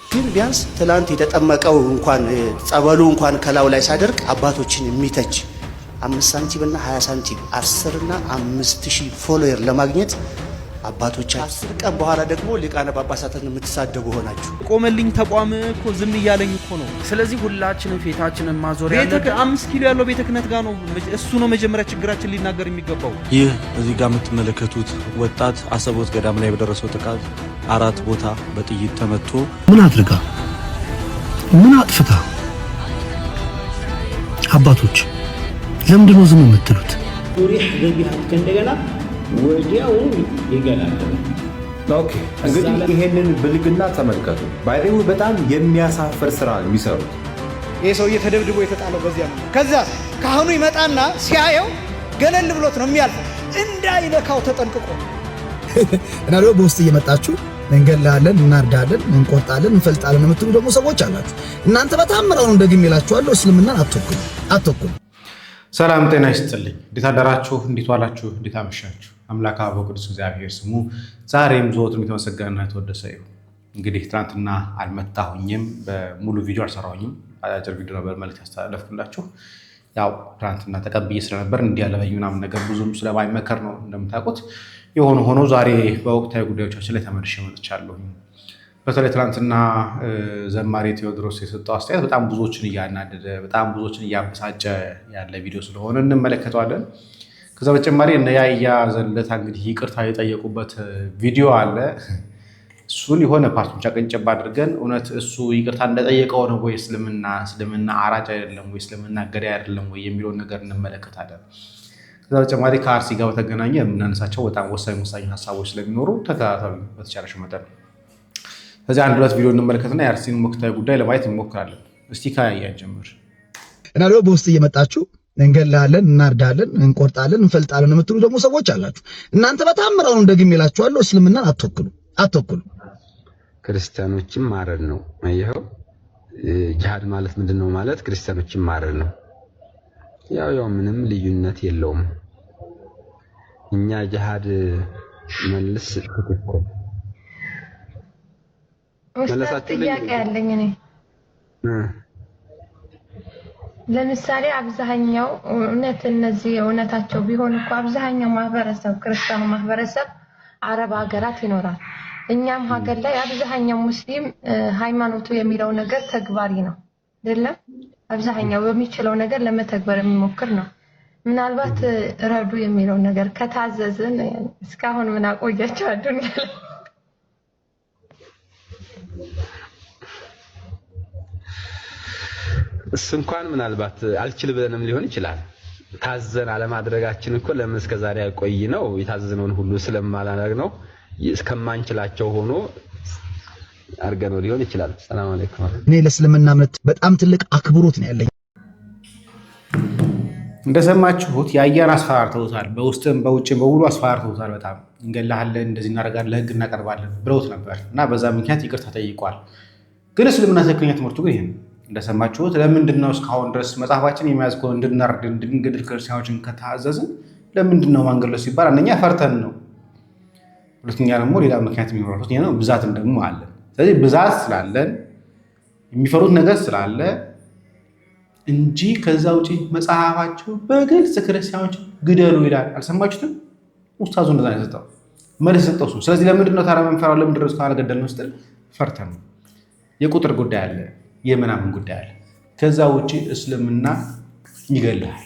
ግን ቢያንስ ትላንት የተጠመቀው እንኳን ጸበሉ እንኳን ከላው ላይ ሳደርቅ አባቶችን የሚተች 5 ሳንቲም እና 20 ሳንቲም 10 እና 5000 ፎሎወር ለማግኘት አባቶቻችን 10 ቀን በኋላ ደግሞ ሊቃነ ጳጳሳትን የምትሳደቡ ሆናችሁ ቆመልኝ ተቋም እኮ ዝም እያለኝ እኮ ነው። ስለዚህ ሁላችንም ፊታችንን ማዞር ያለበት 5 ኪሎ ያለው ቤተ ክህነት ጋር ነው። እሱ ነው መጀመሪያ ችግራችን ሊናገር የሚገባው። ይህ እዚህ ጋር የምትመለከቱት ወጣት አሰቦት ገዳም ላይ በደረሰው ጥቃት 4 ቦታ በጥይት ተመቶ ምን አድርጋ ምን አጥፍታ? አባቶች ለምንድን ነው ዝም የምትሉት? ዱሪህ ገቢሃት ከእንደገና ወዲያው ይገላል። ኦኬ እንግዲህ ይሄንን ብልግና ተመልከቱ። ባይደው በጣም የሚያሳፍር ስራ የሚሰሩት ይሄ ሰውዬ ተደብድቦ የተጣለው በዚያ ነው። ከዛ ካህኑ ይመጣና ሲያየው ገለል ብሎት ነው የሚያልፈው፣ እንዳይነካው ተጠንቅቆ እና ደግሞ በውስጥ እየመጣችሁ እንገላለን፣ እናርዳለን፣ እንቆርጣለን፣ እንፈልጣለን የምትሉ ደግሞ ሰዎች አላችሁ። እናንተ በታምራው እንደግም ይላችኋለሁ። እስልምናን አትወክሉ። ሰላም ጤና ይስጥልኝ። እንዴት አደራችሁ? እንዴት ዋላችሁ? እንዴት አመሻችሁ? አምላክ አበው ቅዱስ እግዚአብሔር ስሙ ዛሬም ዘወትርም የተመሰገነና የተወደሰ ይሁን። እንግዲህ ትናንትና አልመጣሁኝም፣ በሙሉ ቪዲዮ አልሰራሁኝም። አጭር ቪዲዮ ነበር መልእክት ያስተላለፍኩላችሁ። ያው ትናንትና ተቀብዬ ስለነበር እንዲያለበኝ ምናምን ነገር ብዙም ስለማይመከር ነው እንደምታውቁት። የሆነ ሆኖ ዛሬ በወቅታዊ ጉዳዮቻችን ላይ ተመልሼ መጥቻለሁ። በተለይ ትናንትና ዘማሪ ቴዎድሮስ የሰጠው አስተያየት በጣም ብዙዎችን እያናደደ በጣም ብዙዎችን እያበሳጨ ያለ ቪዲዮ ስለሆነ እንመለከተዋለን። ከዛ በተጨማሪ እነ ያያ ዘለታ እንግዲህ ይቅርታ የጠየቁበት ቪዲዮ አለ። እሱን የሆነ ፓርቱን ጨቀንጨብ አድርገን እውነት እሱ ይቅርታ እንደጠየቀው ነው ወይ እስልምና አራጭ አይደለም ወይ እስልምና ገዳይ አይደለም ወይ የሚለውን ነገር እንመለከታለን። ከዛ በተጨማሪ ከአርሲ ጋር በተገናኘ የምናነሳቸው በጣም ወሳኝ ሀሳቦች ስለሚኖሩ ተከታተሉ በተቻላችሁ መጠን። ከዚህ አንድ ሁለት ቪዲዮ እንመለከትና የአርሲን ወቅታዊ ጉዳይ ለማየት እንሞክራለን። እስቲ ከያያ ጀምር እና ደግሞ በውስጥ እየመጣችሁ እንገላለን፣ እናርዳለን፣ እንቆርጣለን፣ እንፈልጣለን የምትሉ ደግሞ ሰዎች አላችሁ። እናንተ በታምራው እንደግም ይላችኋለሁ። እስልምናን አትወክሉ። ክርስቲያኖችን ማረድ ነው። አየኸው፣ ጂሃድ ማለት ምንድነው ማለት? ክርስቲያኖችን ማረድ ነው። ያው ምንም ልዩነት የለውም። እኛ ጂሃድ መልስ ትክክል መለሳችሁ ጥያቄ ያለኝ እኔ ለምሳሌ አብዛኛው እውነት እነዚህ እውነታቸው ቢሆን እኮ አብዛኛው ማህበረሰብ ክርስቲያኑ ማህበረሰብ አረብ ሀገራት ይኖራል። እኛም ሀገር ላይ አብዛኛው ሙስሊም ሃይማኖቱ የሚለው ነገር ተግባሪ ነው አይደለም። አብዛኛው በሚችለው ነገር ለመተግበር የሚሞክር ነው። ምናልባት ረዱ የሚለው ነገር ከታዘዝን እስካሁን ምን አቆያቸው አዱንያ ላይ እሱ እንኳን ምናልባት አልችል ብለንም ሊሆን ይችላል። ታዘን አለማድረጋችን እኮ ለምን እስከዛሬ ያቆይ ነው? የታዘነውን ሁሉ ስለማላደርግ ነው። እስከማንችላቸው ሆኖ አርገነው ሊሆን ይችላል። ሰላም አለይኩም። እኔ ለእስልምና እምነት በጣም ትልቅ አክብሮት ነው ያለኝ። እንደሰማችሁት ያያን አስፈራርተውታል። በውስጥም በውጭም በሙሉ አስፈራርተውታል። በጣም እንገላሃለን፣ እንደዚህ እናደርጋለን፣ ለህግ እናቀርባለን ብለውት ነበር እና በዛ ምክንያት ይቅርታ ጠይቋል። ግን እስልምና ትክክለኛ ትምህርቱ ግን ይሄ ነው። እንደሰማችሁት ለምንድን ነው እስካሁን ድረስ መጽሐፋችን የሚያዝ ከሆነ እንድናርድ እንድንገድል ክርስቲያኖችን ከታዘዝን ለምንድን ነው ማንገለው ሲባል አንደኛ ፈርተን ነው፣ ሁለተኛ ደግሞ ሌላ ምክንያት የሚኖረው፣ ሁለተኛ ነው ብዛትም ደግሞ አለ። ስለዚህ ብዛት ስላለን የሚፈሩት ነገር ስላለ እንጂ ከዛ ውጪ መጽሐፋቸው በግልጽ ክርስቲያኖችን ግደሉ ይላል። አልሰማችሁትም? ኡስታዙ እንደዛ ነው የሰጠው መልስ ሰጠው። ስለዚህ ለምንድን ነው ታዲያ የምንፈራው? ለምንድን ነው እስካሁን አልገደልነው ስትል ፈርተን ነው። የቁጥር ጉዳይ አለ፣ የምናምን ጉዳይ አለ። ከዛ ውጪ እስልምና ይገልሃል፣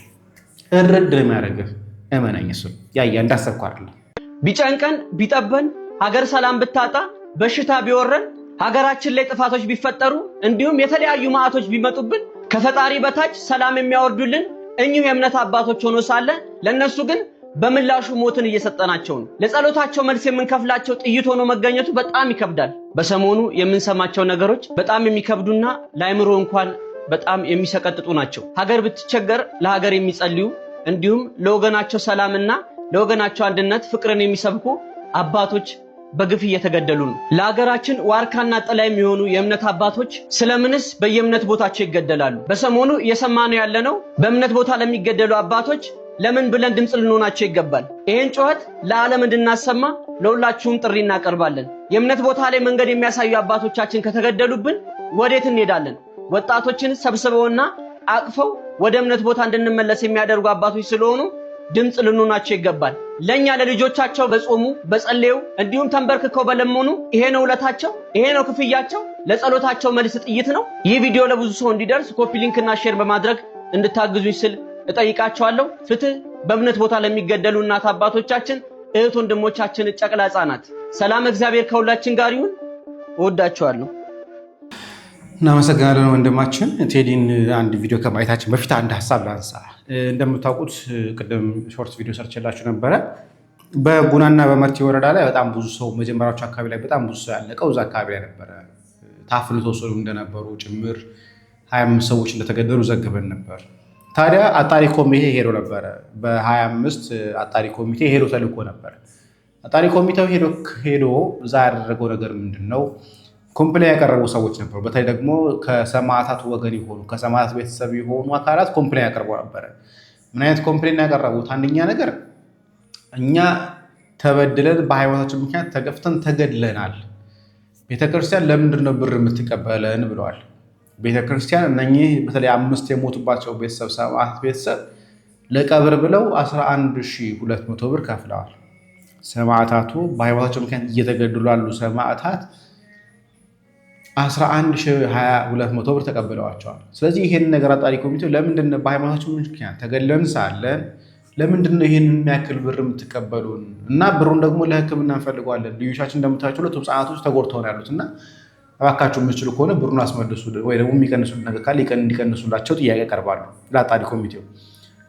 እርድ የሚያደርግህ እመነኝ። እሱ ያያ እንዳሰብኩ አይደለም። ቢጨንቀን ቢጠበን ሀገር ሰላም ብታጣ በሽታ ቢወረን ሀገራችን ላይ ጥፋቶች ቢፈጠሩ እንዲሁም የተለያዩ መዓቶች ቢመጡብን ከፈጣሪ በታች ሰላም የሚያወርዱልን እኚሁ የእምነት አባቶች ሆኖ ሳለ ለነሱ ግን በምላሹ ሞትን እየሰጠናቸው ነው። ለጸሎታቸው መልስ የምንከፍላቸው ጥይት ሆኖ መገኘቱ በጣም ይከብዳል። በሰሞኑ የምንሰማቸው ነገሮች በጣም የሚከብዱና ለአእምሮ እንኳን በጣም የሚሰቀጥጡ ናቸው። ሀገር ብትቸገር ለሀገር የሚጸልዩ እንዲሁም ለወገናቸው ሰላምና ለወገናቸው አንድነት ፍቅርን የሚሰብኩ አባቶች በግፍ እየተገደሉ ነው። ለሀገራችን ዋርካና ጥላ የሚሆኑ የእምነት አባቶች ስለምንስ በየእምነት ቦታቸው ይገደላሉ? በሰሞኑ እየሰማነው ያለነው በእምነት ቦታ ለሚገደሉ አባቶች ለምን ብለን ድምጽ ልንሆናቸው ይገባል። ይሄን ጩኸት ለዓለም እንድናሰማ ለሁላችሁም ጥሪ እናቀርባለን። የእምነት ቦታ ላይ መንገድ የሚያሳዩ አባቶቻችን ከተገደሉብን ወዴት እንሄዳለን? ወጣቶችን ሰብስበውና አቅፈው ወደ እምነት ቦታ እንድንመለስ የሚያደርጉ አባቶች ስለሆኑ ድምጽ ልንሆናቸው ይገባል። ለኛ ለልጆቻቸው በጾሙ በጸለዩ እንዲሁም ተንበርክከው በለመኑ ይሄ ነው ውለታቸው፣ ይሄ ነው ክፍያቸው፣ ለጸሎታቸው መልስ ጥይት ነው። ይህ ቪዲዮ ለብዙ ሰው እንዲደርስ ኮፒ ሊንክና ሼር በማድረግ እንድታግዙኝ ስል እጠይቃቸዋለሁ። ፍትህ በእምነት ቦታ ለሚገደሉ እናት አባቶቻችን፣ እህት ወንድሞቻችን፣ ጨቅላ ሕፃናት ሰላም እግዚአብሔር ከሁላችን ጋር ይሁን። እወዳቸዋለሁ። እናመሰግናለን ወንድማችን ቴዲን። አንድ ቪዲዮ ከማየታችን በፊት አንድ ሀሳብ ላንሳ። እንደምታውቁት ቅድም ሾርት ቪዲዮ ሰርችላችሁ ነበረ። በጉናና በመርቲ ወረዳ ላይ በጣም ብዙ ሰው መጀመሪያዎቹ አካባቢ ላይ በጣም ብዙ ሰው ያለቀው እዛ አካባቢ ላይ ነበረ። ታፍነው የተወሰዱ እንደነበሩ ጭምር 25 ሰዎች እንደተገደሉ ዘግበን ነበር። ታዲያ አጣሪ ኮሚቴ ሄዶ ነበረ። በ25 አጣሪ ኮሚቴ ሄዶ ተልኮ ነበር። አጣሪ ኮሚቴው ሄዶ እዛ ያደረገው ነገር ምንድን ነው? ኮምፕሌን ያቀረቡ ሰዎች ነበሩ። በተለይ ደግሞ ከሰማዕታቱ ወገን የሆኑ ከሰማዕታት ቤተሰብ የሆኑ አካላት ኮምፕሌን ያቀርቡ ነበረ። ምን አይነት ኮምፕሌን ያቀረቡት? አንደኛ ነገር እኛ ተበድለን በሃይማኖታችን ምክንያት ተገፍተን ተገድለናል። ቤተክርስቲያን ለምንድን ነው ብር የምትቀበለን ብለዋል። ቤተክርስቲያን እነኚህ በተለይ 5 የሞቱባቸው ቤተሰብ ሰማዕታት ቤተሰብ ለቀብር ብለው 11200 ብር ከፍለዋል። ሰማዕታቱ በሃይማኖታቸው ምክንያት እየተገደሉ ያሉ ሰማዕታት 11200 ብር ተቀብለዋቸዋል። ስለዚህ ይሄን ነገር አጣሪ ኮሚቴው ለምንድን ነው በሃይማኖታችን ምክንያት ተገድለን ሳለን ለምንድን ነው ይሄን የሚያክል ብር የምትቀበሉን? እና ብሩን ደግሞ ለሕክምና እንፈልገዋለን። ልጆቻችን እንደምታዩት 2 ህፃናቶች ተጎድተው ነው ያሉት እና እባካችሁ የምትችሉ ከሆነ ብሩን አስመልሱ ወይ ደግሞ የሚቀንሱት ነገር ካለ እንዲቀንሱላቸው ጥያቄ ያቀርባሉ ለአጣሪ ኮሚቴው።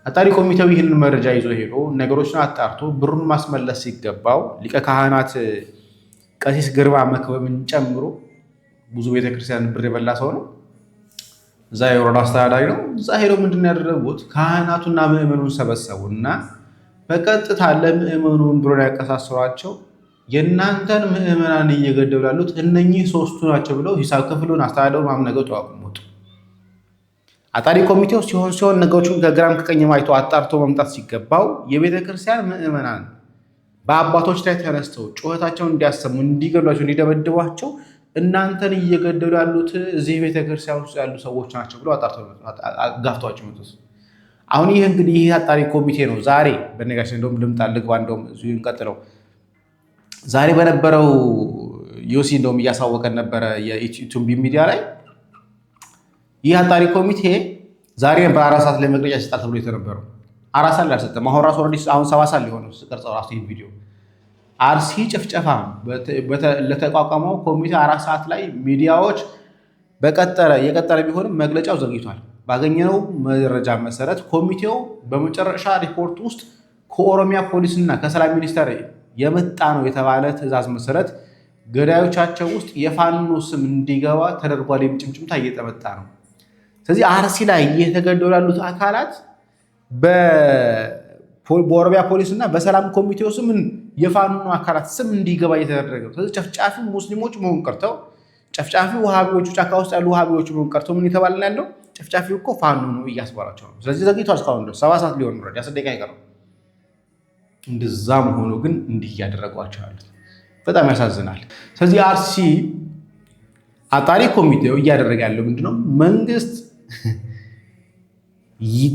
አጣሪ ኮሚቴው ይህንን መረጃ ይዞ ሄዶ ነገሮችን አጣርቶ ብሩን ማስመለስ ሲገባው ሊቀ ካህናት ቀሲስ ግርማ መክበብን ጨምሮ ብዙ ቤተክርስቲያን ብር የበላ ሰው ነው። እዛ የወረዳ አስተዳዳሪ ነው። እዛ ሄደው ምንድን ያደረጉት? ካህናቱና ምዕመኑን ሰበሰቡና በቀጥታ ለምዕመኑን ብሎ ያቀሳሰሯቸው የእናንተን ምዕመናን እየገደሉ ያሉት እነኚህ 3ቱ ናቸው ብለው ሂሳብ ክፍሉን አስተዳደሩ ማምነገጡ አቁሙት። አጣሪ ኮሚቴው ሲሆን ነገሮችን ከግራም ከቀኝም አይቶ አጣርቶ መምጣት ሲገባው የቤተክርስቲያን ምዕመናን በአባቶች ላይ ተነስተው ጩኸታቸውን እንዲያሰሙ፣ እንዲገድሏቸው፣ እንዲደበድቧቸው እናንተን እየገደሉ ያሉት እዚህ ቤተክርስቲያን ውስጥ ያሉ ሰዎች ናቸው ብሎ ጋፍቷቸው መጡት። አሁን ይህ እንግዲህ ይህ አጣሪ ኮሚቴ ነው ዛሬ በነጋሽ እንደውም ልግባ እንደውም እዚሁ እንቀጥለው። ዛሬ በነበረው ዮሲ እንደውም እያሳወቀን ነበረ የኢትዮቱብ ሚዲያ ላይ። ይህ አጣሪ ኮሚቴ ዛሬ በ4 ሰዓት ላይ መግለጫ ይሰጣል ተብሎ የተነበረው 4 ሰዓት ላይ አልሰጠም። አሁን ራሱ አሁን 7 ሰዓት ሊሆነው ቀርጸው ራሱ ይህ ቪዲዮ አርሲ ጭፍጨፋ ለተቋቋመው ኮሚቴ 4 ሰዓት ላይ ሚዲያዎች የቀጠለ ቢሆንም መግለጫው ዘግይቷል። ባገኘነው መረጃ መሰረት ኮሚቴው በመጨረሻ ሪፖርት ውስጥ ከኦሮሚያ ፖሊስና ከሰላም ሚኒስቴር የመጣ ነው የተባለ ትዕዛዝ መሰረት ገዳዮቻቸው ውስጥ የፋኖ ስም እንዲገባ ተደርጓል። የጭምጭምታ እየተመጣ ነው። ስለዚህ አርሲ ላይ እየተገደሉ ያሉት አካላት በኦሮሚያ ፖሊስና በሰላም ኮሚቴው ስም የፋኖ አካላት ስም እንዲገባ እየተደረገ ነው። ስለዚህ ጨፍጫፊ ሙስሊሞች መሆን ቀርተው ጨፍጫፊ ውሃቢዎቹ ጫካ ውስጥ ያሉ ውሃቢዎቹ መሆን ቀርተው ምን የተባለ ያለው ጨፍጫፊው እኮ ፋኖ ነው እያስባላቸው ነው። ስለዚህ ዘግይቷል። እስካሁን ድረስ 7 ሰዓት ሊሆን ነው 10 ደቂቃ አይቀርም። እንደዛም ሆኖ ግን እንዲህ እያደረጓቸው ያሉት በጣም ያሳዝናል። ስለዚህ አርሲ አጣሪ ኮሚቴው እያደረገ ያለው ምንድነው? መንግስት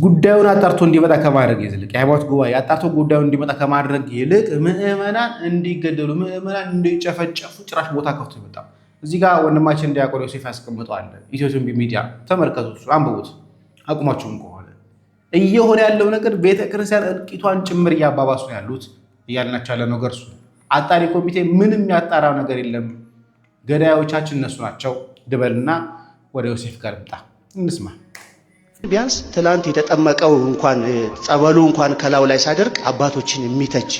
ጉዳዩን አጣርቶ እንዲመጣ ከማድረግ ይልቅ የሃይማኖት ጉባኤ አጣርቶ ጉዳዩን እንዲመጣ ከማድረግ ይልቅ ምዕመናን እንዲገደሉ፣ ምዕመናን እንዲጨፈጨፉ ጭራሽ ቦታ ከፍቶ ይመጣ። እዚህ ጋር ወንድማችን ዲያቆን ዮሴፍ ያስቀምጠዋል። ኢትዮቱብ ሚዲያ ተመልከቱት፣ አንብቡት። አቁማችሁም ከሆነ እየሆነ ያለው ነገር ቤተክርስቲያን እልቂቷን ጭምር እያባባሱ ያሉት እያልናቸው ያለ ነገር እሱ። አጣሪ ኮሚቴ ምንም ያጣራው ነገር የለም። ገዳዮቻችን እነሱ ናቸው ድበልና ወደ ዮሴፍ ጋር ምጣ እንስማ። ቢያንስ ትላንት የተጠመቀው እንኳን ጸበሉ እንኳን ከላው ላይ ሳደርግ አባቶችን የሚተች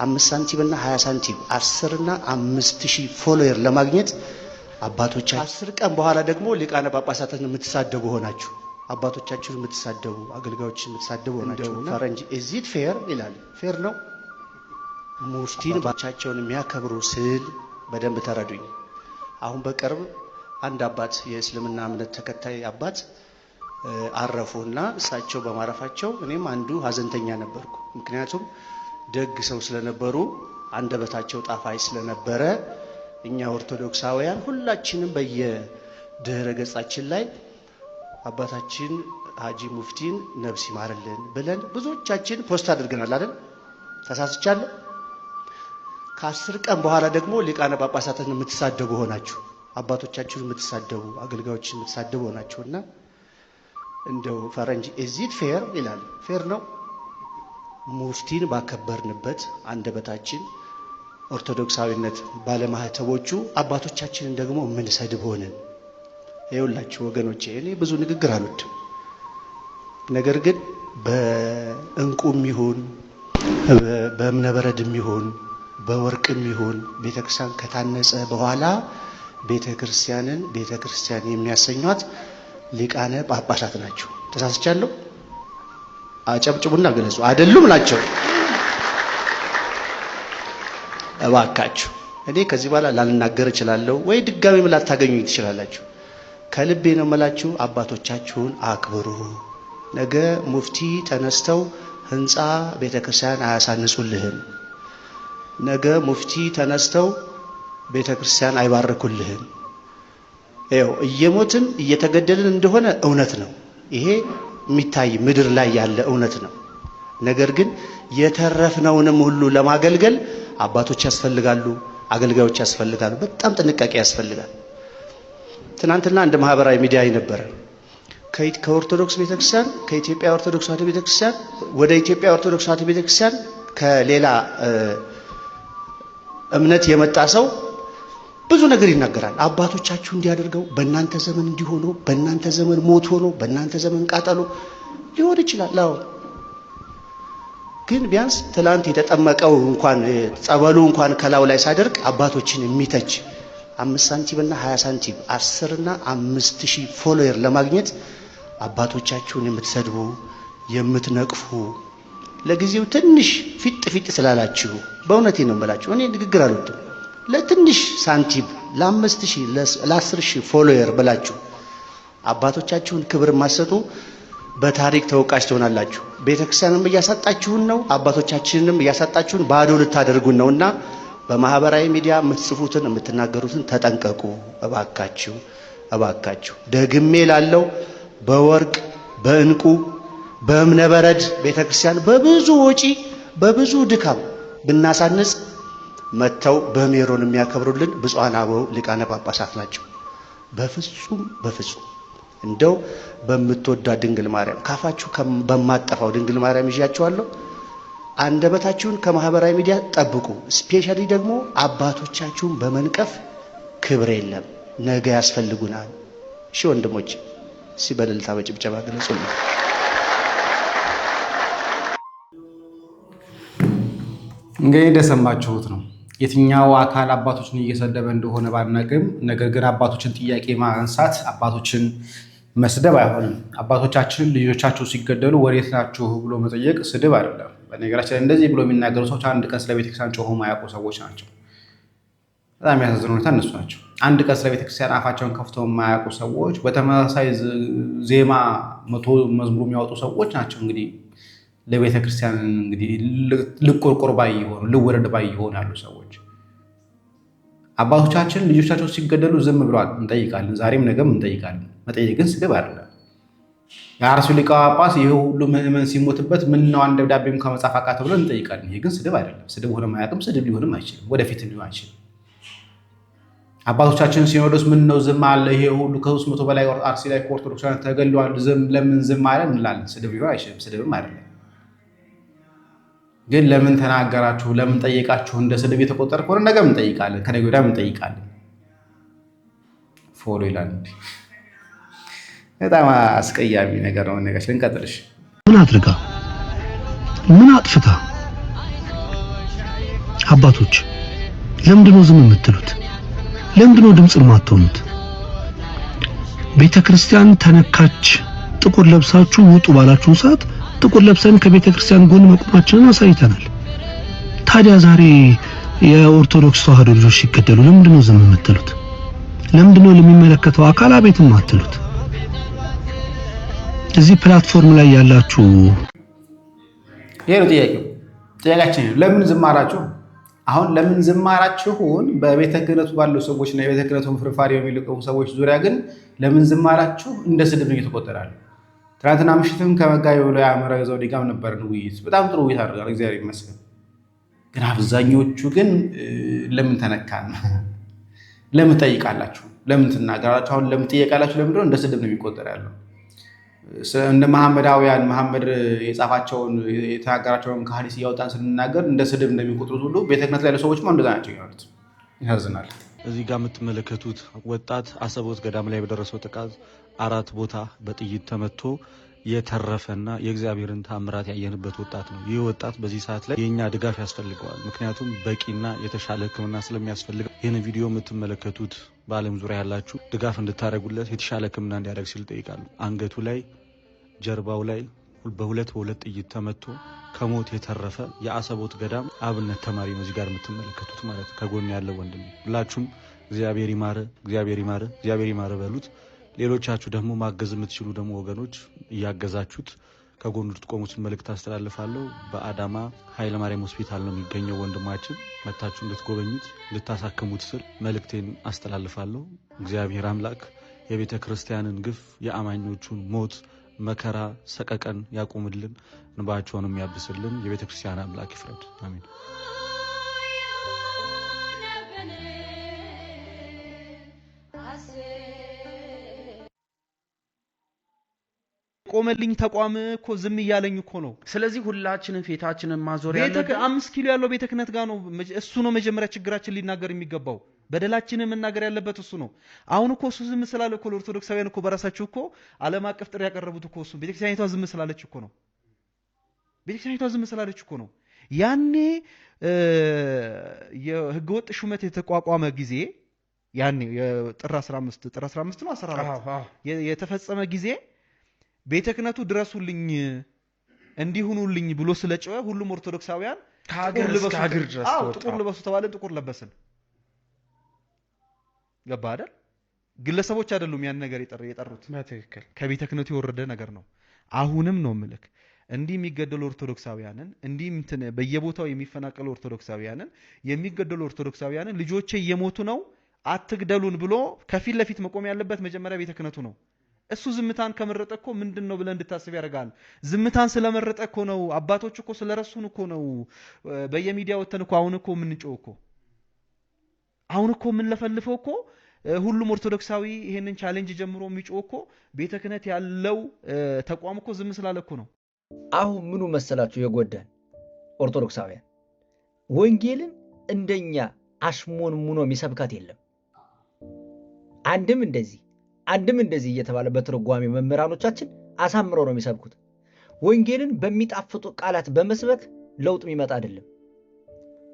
5 ሳንቲም እና 20 ሳንቲም 10 እና 5000 ፎሎወር ለማግኘት አባቶቻችን 10 ቀን በኋላ ደግሞ ሊቃነ ጳጳሳትን የምትሳደቡ ሆናችሁ አባቶቻችሁን የምትሳደቡ አገልጋዮችን የምትሳደቡ ሆናችሁ ፈረንጅ እዚት ፌር ይላል። ፌር ነው። ሙፍቲን ባቻቸውን የሚያከብሩ ስል በደንብ ተረዱኝ። አሁን በቅርብ አንድ አባት የእስልምና እምነት ተከታይ አባት አረፉና እሳቸው በማረፋቸው እኔም አንዱ ሀዘንተኛ ነበርኩ። ምክንያቱም ደግ ሰው ስለነበሩ አንደበታቸው ጣፋጭ ስለነበረ እኛ ኦርቶዶክሳውያን ሁላችንም በየድህረ ገጻችን ላይ አባታችን ሀጂ ሙፍቲን ነፍስ ይማርልን ብለን ብዙዎቻችን ፖስት አድርገናል አይደል? ተሳስቻለሁ? ከ10 ቀን በኋላ ደግሞ ሊቃነ ጳጳሳትን የምትሳደቡ ሆናችሁ፣ አባቶቻችሁን የምትሳደቡ፣ አገልጋዮችን የምትሳደቡ ሆናችሁና እንደው ፈረንጅ እዚት ፌር ይላል። ፌር ነው? ሙፍቲን ባከበርንበት አንደበታችን ኦርቶዶክሳዊነት ባለማህተቦቹ አባቶቻችንን ደግሞ ምን ሰድብ ሆነን። ይኸውላችሁ ወገኖቼ እኔ ብዙ ንግግር አልወድም። ነገር ግን በእንቁም ይሁን በእምነበረድም ይሁን በወርቅም ይሁን ቤተክርስቲያን ከታነጸ በኋላ ቤተክርስቲያንን ቤተክርስቲያን የሚያሰኟት ሊቃነ ጳጳሳት ናቸው። ተሳስቻለሁ? አጨብጭቡና ገለጹ። አይደሉም ናቸው? እባካችሁ እኔ ከዚህ በኋላ ላልናገር እችላለሁ ወይ ድጋሜም ላታገኙኝ ትችላላችሁ። ከልቤ ነው የምላችሁ፣ አባቶቻችሁን አክብሩ። ነገ ሙፍቲ ተነስተው ህንፃ ቤተክርስቲያን አያሳንጹልህም። ነገ ሙፍቲ ተነስተው ቤተክርስቲያን አይባርኩልህም። ይኸው እየሞትን እየተገደልን እንደሆነ እውነት ነው። ይሄ የሚታይ ምድር ላይ ያለ እውነት ነው። ነገር ግን የተረፍነውንም ሁሉ ለማገልገል አባቶች ያስፈልጋሉ፣ አገልጋዮች ያስፈልጋሉ። በጣም ጥንቃቄ ያስፈልጋል። ትናንትና እንደ ማህበራዊ ሚዲያ ነበረ ከኦርቶዶክስ ቤተክርስቲያን ከኢትዮጵያ ኦርቶዶክስ ተዋሕዶ ቤተክርስቲያን ወደ ኢትዮጵያ ኦርቶዶክስ ተዋሕዶ ቤተክርስቲያን ከሌላ እምነት የመጣ ሰው ብዙ ነገር ይናገራል። አባቶቻችሁ እንዲያደርገው በእናንተ ዘመን እንዲሆኑ በእናንተ ዘመን ሞት ሆኖ በእናንተ ዘመን ቃጠሎ ሊሆን ይችላል። አዎ ግን ቢያንስ ትላንት የተጠመቀው እንኳን ጸበሉ እንኳን ከላው ላይ ሳደርግ አባቶችን የሚተች 5 ሳንቲም እና 20 ሳንቲም 10 እና 5000 ፎሎወር ለማግኘት አባቶቻችሁን የምትሰድቡ የምትነቅፉ ለጊዜው ትንሽ ፊት ስላላችሁ በእውነቴ ነው የምላችሁ። እኔ ንግግር አልወድም። ለትንሽ ሳንቲም ለ5000 ለ10000 ፎሎወር ብላችሁ አባቶቻችሁን ክብር ማሰጡ በታሪክ ተወቃሽ ትሆናላችሁ። ቤተክርስቲያንም እያሳጣችሁን ነው፣ አባቶቻችንንም እያሳጣችሁን ባዶ ልታደርጉን ነውና በማህበራዊ ሚዲያ የምትጽፉትን የምትናገሩትን ተጠንቀቁ እባካችሁ እባካችሁ። ደግሜ ላለው በወርቅ በእንቁ በእምነበረድ ቤተክርስቲያን በብዙ ወጪ በብዙ ድካም ብናሳንጽ መተው በሜሮን የሚያከብሩልን ብፁዓን አበው ሊቃነ ጳጳሳት ናቸው። በፍጹም በፍጹም እንደው በምትወዳ ድንግል ማርያም ካፋችሁ በማጠፋው ድንግል ማርያም ይዣችኋለሁ። አንደበታችሁን ከማህበራዊ ሚዲያ ጠብቁ። ስፔሻሊ ደግሞ አባቶቻችሁን በመንቀፍ ክብር የለም። ነገ ያስፈልጉናል። እሺ ወንድሞች፣ ሲበልልታ በጭብጨባ ገለጹልኝ። እንግዲህ እንደሰማችሁት ነው። የትኛው አካል አባቶችን እየሰደበ እንደሆነ ባናቅም፣ ነገር ግን አባቶችን ጥያቄ ማንሳት አባቶችን መስደብ አይሆንም። አባቶቻችን ልጆቻቸው ሲገደሉ ወዴት ናችሁ ብሎ መጠየቅ ስድብ አይደለም። በነገራችን እንደዚህ ብሎ የሚናገሩ ሰዎች አንድ ቀን ስለ ቤተክርስቲያን ጮሆ ማያውቁ ሰዎች ናቸው። በጣም የሚያሳዝን ሁኔታ እነሱ ናቸው። አንድ ቀን ስለ ቤተክርስቲያን አፋቸውን ከፍተው የማያውቁ ሰዎች፣ በተመሳሳይ ዜማ መቶ መዝሙሩ የሚያወጡ ሰዎች ናቸው። እንግዲህ ለቤተክርስቲያን እንግዲህ ልቆርቆር ባይ የሆኑ ልወረድ ባይ የሆኑ ያሉ ሰዎች። አባቶቻችን ልጆቻቸው ሲገደሉ ዝም ብለዋል። እንጠይቃለን፣ ዛሬም ነገም እንጠይቃለን። መጠየቅ ግን ስድብ አይደለም። የአርሲ ሊቀ ጳጳስ ይሄ ሁሉ ምዕመን ሲሞትበት ምን ነው አንድ ደብዳቤም ከመጻፍ አቃተ ብለን እንጠይቃለን። ይሄ ግን ስድብ አይደለም። ስድብ ሆነ ማያውቅም፣ ስድብ ሊሆንም አይችልም፣ ወደፊትም ሊሆን አይችልም። አባቶቻችን ሲኖዶስ ምን ነው ዝም አለ? ይሄ ሁሉ ከ300 በላይ አርሲ ላይ ኦርቶዶክሳውያን ተገለዋል፣ ለምን ዝም አለ እንላለን። ስድብ ሊሆን አይችልም፣ ስድብም አይደለም። ግን ለምን ተናገራችሁ፣ ለምን ጠየቃችሁ እንደ ስድብ የተቆጠረ ከሆነ ነገም እንጠይቃለን፣ ከነገ ወዲያም እንጠይቃለን። ፎሎ ይላል። በጣም አስቀያሚ ነገር ነው። ነገሽ ልንቀጥልሽ። ምን አድርጋ ምን አጥፍታ? አባቶች ለምንድነው ዝም የምትሉት? ለምንድነው ድምጽ የማትሆኑት? ቤተክርስቲያን ተነካች፣ ጥቁር ለብሳችሁ ውጡ ባላችሁ ሰዓት ጥቁር ለብሰን ከቤተክርስቲያን ጎን መቆማችንን አሳይተናል። ታዲያ ዛሬ የኦርቶዶክስ ተዋሕዶ ልጆች ሲገደሉ ለምንድነው ዝም የምትሉት? ለምንድነው ለሚመለከተው አካል አቤት የማትሉት? እዚህ ፕላትፎርም ላይ ያላችሁ ይሄ ነው ጥያቄው። ጥያቄያችን ለምን ዝም አላችሁ? አሁን ለምን ዝም አላችሁን? በቤተ ክህነቱ ባሉ ሰዎችና የቤተ ክህነቱን ፍርፋሪ የሚልቀሙ ሰዎች ዙሪያ ግን ለምን ዝም አላችሁ እንደ ስድብ ነው እየተቆጠራል። ትናንትና ምሽትም ከመጋቢ ብሎ ያመረ ዘውዴ ጋር ነበርን ውይይት። በጣም ጥሩ ውይይት አድርጋል፣ እግዚአብሔር ይመስገን። ግን አብዛኞቹ ግን ለምን ተነካን? ለምን ጠይቃላችሁ? ለምን ትናገራላችሁ? አሁን ለምን ትጠይቃላችሁ? ለምንድን ነው እንደ ስድብ ነው የሚቆጠር ያለው? እንደ መሐመዳውያን መሐመድ የጻፋቸውን የተናገራቸውን ከሐዲስ እያወጣን ስንናገር እንደ ስድብ እንደሚቆጥሩት ሁሉ ቤተ ክህነት ላይ ያሉ ሰዎችማ እንደዛ ናቸው ያሉት። ያሳዝናል። እዚህ ጋር የምትመለከቱት ወጣት አሰቦት ገዳም ላይ በደረሰው ጥቃት 4 ቦታ በጥይት ተመቶ የተረፈና የእግዚአብሔርን ታምራት ያየንበት ወጣት ነው። ይህ ወጣት በዚህ ሰዓት ላይ የኛ ድጋፍ ያስፈልገዋል። ምክንያቱም በቂና የተሻለ ሕክምና ስለሚያስፈልገው ይህን ቪዲዮ የምትመለከቱት በዓለም ዙሪያ ያላችሁ ድጋፍ እንድታደርጉለት የተሻለ ሕክምና እንዲያደርግ ሲል ጠይቃሉ። አንገቱ ላይ ጀርባው ላይ በሁለት ጥይት ተመቶ ከሞት የተረፈ የአሰቦት ገዳም አብነት ተማሪ ነው። እዚህ ጋር የምትመለከቱት ማለት ከጎን ያለው ወንድም ሁላችሁም እግዚአብሔር ይማረ፣ እግዚአብሔር ይማረ፣ እግዚአብሔር ይማረ በሉት። ሌሎቻችሁ ደግሞ ማገዝ የምትችሉ ደግሞ ወገኖች እያገዛችሁት ከጎኑ እንድትቆሙት መልእክት አስተላልፋለሁ። በአዳማ ኃይለማርያም ሆስፒታል ነው የሚገኘው ወንድማችን። መታችሁ እንድትጎበኙት እንድታሳክሙት ስል መልእክቴን አስተላልፋለሁ። እግዚአብሔር አምላክ የቤተ ክርስቲያንን ግፍ፣ የአማኞቹን ሞት፣ መከራ፣ ሰቀቀን ያቁምልን፣ እንባቸውንም ያብስልን። የቤተ ክርስቲያን አምላክ ይፍረድ። አሜን። ቆመልኝ ተቋም እኮ ዝም እያለኝ እኮ ነው። ስለዚህ ሁላችንም ፊታችንን ማዞር ያለብን 5 ኪሎ ያለው ቤተ ክህነት ጋር ነው። እሱ ነው መጀመሪያ ችግራችን ሊናገር የሚገባው። በደላችንን መናገር ያለበት እሱ ነው። አሁን እኮ እሱ ዝም ስላለ እኮ ለኦርቶዶክሳውያን እኮ በራሳቸው እኮ ዓለም አቀፍ ጥሪ ያቀረቡት እኮ እሱ ቤተክርስቲያኒቷ ዝም ስላለች እኮ ነው። ቤተክርስቲያኒቷ ዝም ስላለች እኮ ነው። ያኔ የህገወጥ ሹመት የተቋቋመ ጊዜ ያኔ ጥር 15 ነው 14 የተፈጸመ ጊዜ ቤተ ክህነቱ ድረሱልኝ እንዲሁኑልኝ ብሎ ስለጨወ ሁሉም ኦርቶዶክሳውያን ከሀገር ድረስ ጥቁር ልበሱ ተባለን፣ ጥቁር ለበስን። ገባ አይደል? ግለሰቦች አይደሉም ያን ነገር የጠሩት፣ በትክክል ከቤተ ክህነቱ የወረደ ነገር ነው። አሁንም ነው ምልክ እንዲህ የሚገደሉ ኦርቶዶክሳውያንን እንዲህ በየቦታው የሚፈናቀሉ ኦርቶዶክሳውያንን የሚገደሉ ኦርቶዶክሳውያንን ልጆቼ እየሞቱ ነው አትግደሉን ብሎ ከፊት ለፊት መቆም ያለበት መጀመሪያ ቤተ ክህነቱ ነው። እሱ ዝምታን ከመረጠ እኮ ምንድነው ብለን እንድታስብ ያደርጋል። ዝምታን ስለመረጠ እኮ ነው። አባቶች እኮ ስለረሱን እኮ ነው በየሚዲያው ወተን እኮ አሁን እኮ የምንጮው እኮ አሁን እኮ የምንለፈልፈው እኮ ሁሉም ኦርቶዶክሳዊ ይሄንን ቻሌንጅ ጀምሮ የሚጮው እኮ ቤተ ክህነት ያለው ተቋም እኮ ዝም ስላለ እኮ ነው። አሁን ምኑ መሰላችሁ የጎዳን ኦርቶዶክሳውያን ወንጌልን እንደኛ አሽሞን ሙኖ የሚሰብካት የለም። አንድም እንደዚህ እየተባለ በትርጓሜ መምህራኖቻችን አሳምረው ነው የሚሰብኩት። ወንጌልን በሚጣፍጡ ቃላት በመስበክ ለውጥ የሚመጣ አይደለም።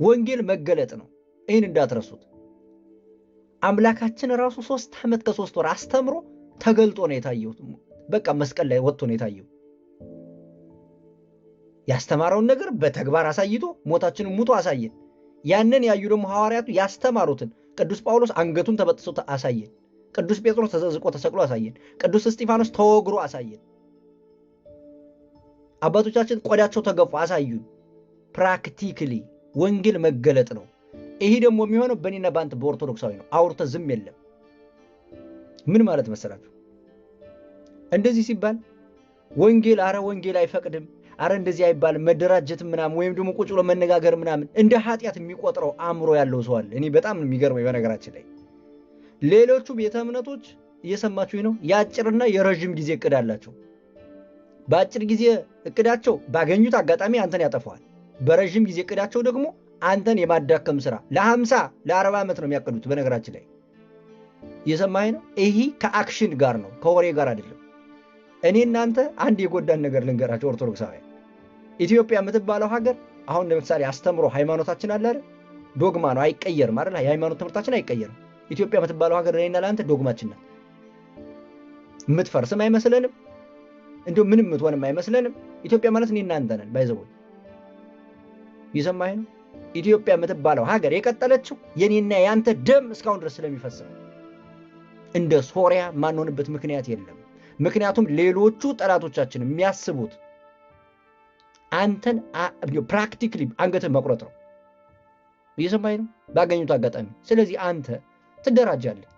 ወንጌል መገለጥ ነው። ይህን እንዳትረሱት። አምላካችን ራሱ 3 ዓመት ከ3 ወር አስተምሮ ተገልጦ ነው የታየው። በቃ መስቀል ላይ ወጥቶ ነው የታየው። ያስተማረውን ነገር በተግባር አሳይቶ ሞታችንን ሙቶ አሳየን። ያንን ያዩ ደግሞ ሐዋርያቱ ያስተማሩትን ቅዱስ ጳውሎስ አንገቱን ተበጥሶ አሳየን። ቅዱስ ጴጥሮስ ተዘዝቆ ተሰቅሎ አሳየን። ቅዱስ እስጢፋኖስ ተወግሮ አሳየን። አባቶቻችን ቆዳቸው ተገፎ አሳዩን። ፕራክቲካሊ ወንጌል መገለጥ ነው። ይሄ ደግሞ የሚሆነው በእኔና በአንተ በኦርቶዶክሳዊ ነው። አውርተ ዝም የለም። ምን ማለት መሰላችሁ? እንደዚህ ሲባል ወንጌል ወንጌል አይፈቅድም፣ እንደዚህ አይባል መደራጀት ምናምን ወይም ደግሞ ቁጭ ብሎ መነጋገር ምናምን እንደ ኃጢአት የሚቆጥረው አእምሮ ያለው ሰው አለ። እኔ በጣም የሚገርመኝ በነገራችን ላይ ሌሎቹ ቤተ እምነቶች እየሰማችሁኝ ነው፣ የአጭርና የረጅም ጊዜ እቅድ አላቸው። በአጭር ጊዜ እቅዳቸው ባገኙት አጋጣሚ አንተን ያጠፋዋል። በረጅም ጊዜ እቅዳቸው ደግሞ አንተን የማዳከም ስራ ለ50 ለ40 ዓመት ነው የሚያቅዱት። በነገራችን ላይ እየሰማኝ ነው። ይሄ ከአክሽን ጋር ነው፣ ከወሬ ጋር አይደለም። እኔ እናንተ አንድ የጎዳን ነገር ልንገራቸው ኦርቶዶክሳውያን። ኢትዮጵያ የምትባለው ሀገር አሁን ለምሳሌ አስተምሮ ሃይማኖታችን አለ አይደል? ዶግማ ነው፣ አይቀየርም አይደል? የሃይማኖት ትምህርታችን አይቀየርም። ኢትዮጵያ የምትባለው ሀገር እኔና ለአንተ ዶግማችን ናት። የምትፈርስም አይመስለንም፣ እንደው ምንም የምትሆንም አይመስለንም። ኢትዮጵያ ማለት እኔ እናንተ ነን። ባይዘው ይሰማኝ ነው። ኢትዮጵያ የምትባለው ሀገር የቀጠለችው የኔና ያንተ ደም እስካሁን ድረስ ስለሚፈስ ነው። እንደ ሶሪያ ማንሆንበት ምክንያት የለም። ምክንያቱም ሌሎቹ ጠላቶቻችን የሚያስቡት አንተን ፕራክቲካሊ አንገትን መቁረጥ ነው። እየሰማኸኝ ነው? ባገኙት አጋጣሚ። ስለዚህ አንተ ትደራጃለህ።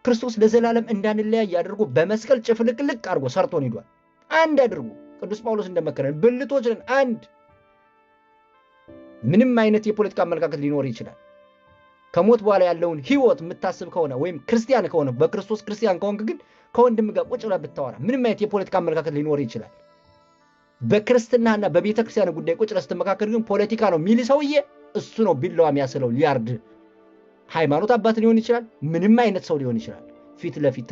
ክርስቶስ ለዘላለም እንዳንለያይ አድርጎ በመስቀል ጭፍልቅልቅ አድርጎ ሰርቶን ሄዷል። አንድ አድርጎ ቅዱስ ጳውሎስ እንደመከረን ብልቶች ነን አንድ። ምንም አይነት የፖለቲካ አመለካከት ሊኖር ይችላል። ከሞት በኋላ ያለውን ህይወት የምታስብ ከሆነ ወይም ክርስቲያን ከሆነ በክርስቶስ ክርስቲያን ከሆንክ ግን ከወንድም ጋር ቁጭ ብለህ ብታወራ ምንም አይነት የፖለቲካ አመለካከት ሊኖር ይችላል። በክርስትናና በቤተ ክርስቲያን ጉዳይ ቁጭ ብለህ ስትመካከር ግን ፖለቲካ ነው የሚል ሰውዬ እሱ ነው ቢላዋ የሚያስለው ሊያርድ። ሃይማኖት አባት ሊሆን ይችላል፣ ምንም አይነት ሰው ሊሆን ይችላል። ፊት ለፊት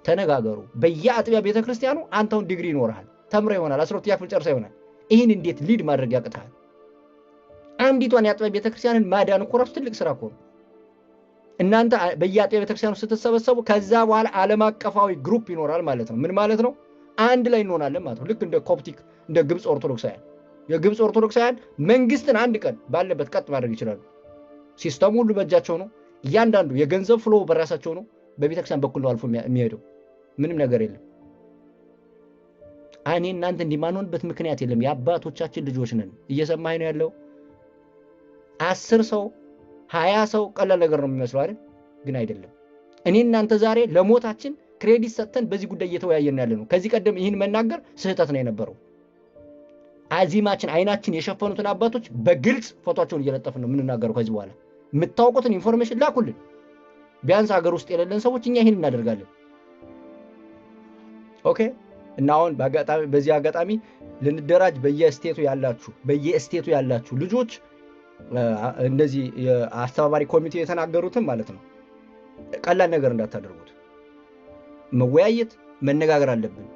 ተነጋገሩ። በየአጥቢያ ቤተ ክርስቲያኑ አንተውን ዲግሪ ይኖርሃል፣ ተምረ ይሆናል፣ 12ኛ ክፍል ጨርሰህ ይሆናል። ይህን እንዴት ሊድ ማድረግ ያቅታል? አንዲቷን የአጥቢያ ቤተ ክርስቲያንን ማዳን እኮ ራሱ ትልቅ ስራ እኮ ነው። እናንተ በየአጥቢያ ቤተ ክርስቲያኑ ስትሰበሰቡ ከዛ በኋላ ዓለም አቀፋዊ ግሩፕ ይኖራል ማለት ነው። ምን ማለት ነው? አንድ ላይ እንሆናለን ማለት ነው። ልክ እንደ ኮፕቲክ እንደ ግብፅ ኦርቶዶክሳውያን የግብፅ ኦርቶዶክሳውያን መንግስትን አንድ ቀን ባለበት ቀጥ ማድረግ ይችላሉ። ሲስተሙ ሁሉ በእጃቸው ነው። እያንዳንዱ የገንዘብ ፍሎ በራሳቸው ነው። በቤተክርስቲያን በኩል ነው አልፎ የሚሄደው። ምንም ነገር የለም። እኔ እናንተ እንዲማንሆንበት ምክንያት የለም። የአባቶቻችን ልጆች ነን። እየሰማኸኝ ነው ያለው? 10 ሰው 20 ሰው ቀላል ነገር ነው የሚመስለው አይደል? ግን አይደለም። እኔ እናንተ ዛሬ ለሞታችን ክሬዲት ሰጥተን በዚህ ጉዳይ እየተወያየን ያለ ነው። ከዚህ ቀደም ይህን መናገር ስህተት ነው የነበረው። አዚማችን አይናችን የሸፈኑትን አባቶች በግልጽ ፎቶቸውን እየለጠፍን ነው የምንናገረው። ከዚህ በኋላ የምታውቁትን ኢንፎርሜሽን ላኩልን። ቢያንስ ሀገር ውስጥ የሌለን ሰዎች እኛ ይህን እናደርጋለን። ኦኬ። እና አሁን በዚህ አጋጣሚ ልንደራጅ በየስቴቱ ያላችሁ ልጆች እንደዚህ የአስተባባሪ ኮሚቴ የተናገሩትን ማለት ነው ቀላል ነገር እንዳታደርጉት። መወያየት መነጋገር አለብን።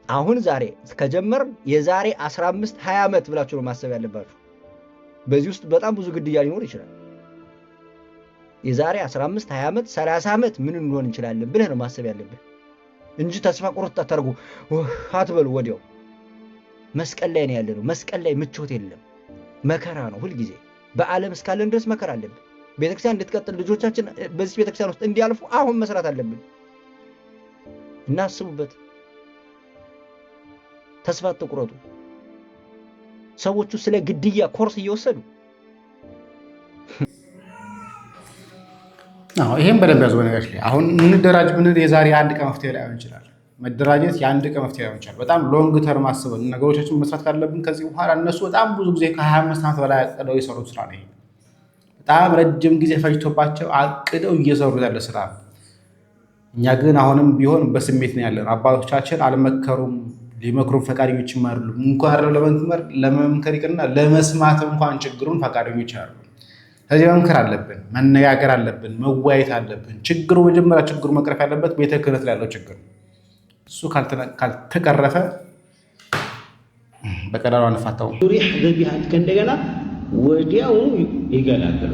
አሁን ዛሬ ከጀመር የዛሬ 15 20 ዓመት ብላችሁ ነው ማሰብ ያለባችሁ። በዚህ ውስጥ በጣም ብዙ ግድያ ሊኖር ይችላል። የዛሬ 15 20 ዓመት 30 ዓመት ምን እንሆን እንችላለን ብለህ ነው ማሰብ ያለብህ እንጂ ተስፋ ቁርጥ አታርጉ አትበሉ። ወዲያው መስቀል ላይ ነው ያለነው። መስቀል ላይ ምቾት የለም፣ መከራ ነው ሁልጊዜ። በዓለም እስካለን ድረስ መከራ አለብን። ቤተክርስቲያን እንድትቀጥል ልጆቻችን በዚህ ቤተክርስቲያን ውስጥ እንዲያልፉ አሁን መስራት አለብን። እናስቡበት። ተስፋ አትቁረጡ። ሰዎቹ ስለ ግድያ ኮርስ እየወሰዱ ይሄን በደንብ ያዙ። በነገራችን ላይ አሁን እንደራጅ ብንል የዛሬ አንድ ቀን መፍትሄ ላይሆን ይችላል። መደራጀት የአንድ ቀን መፍትሄ ላይሆን ይችላል። በጣም ሎንግ ተርም አስበን ነገሮቻችን መስራት ካለብን ከዚህ በኋላ እነሱ በጣም ብዙ ጊዜ ከ25 ዓመት በላይ አቅደው የሰሩት ስራ ነው። በጣም ረጅም ጊዜ ፈጅቶባቸው አቅደው እየሰሩት ያለ ስራ። እኛ ግን አሁንም ቢሆን በስሜት ነው ያለን። አባቶቻችን አልመከሩም፣ ሊመክሩም ፈቃደኞችም አይደሉም። እንኳን ለመምከር ይቅርና ለመስማት እንኳን ችግሩን ፈቃደኞች አይደሉም። ስለዚህ መምከር አለብን፣ መነጋገር አለብን፣ መወያየት አለብን። ችግሩ መጀመሪያ ችግሩ መቅረፍ ያለበት ቤተ ክህነት ላይ ያለው ችግር፣ እሱ ካልተቀረፈ በቀላሉ አንፋታውም። ሪህ ዘቢሃት ከእንደገና ወዲያው ይገላግሉ።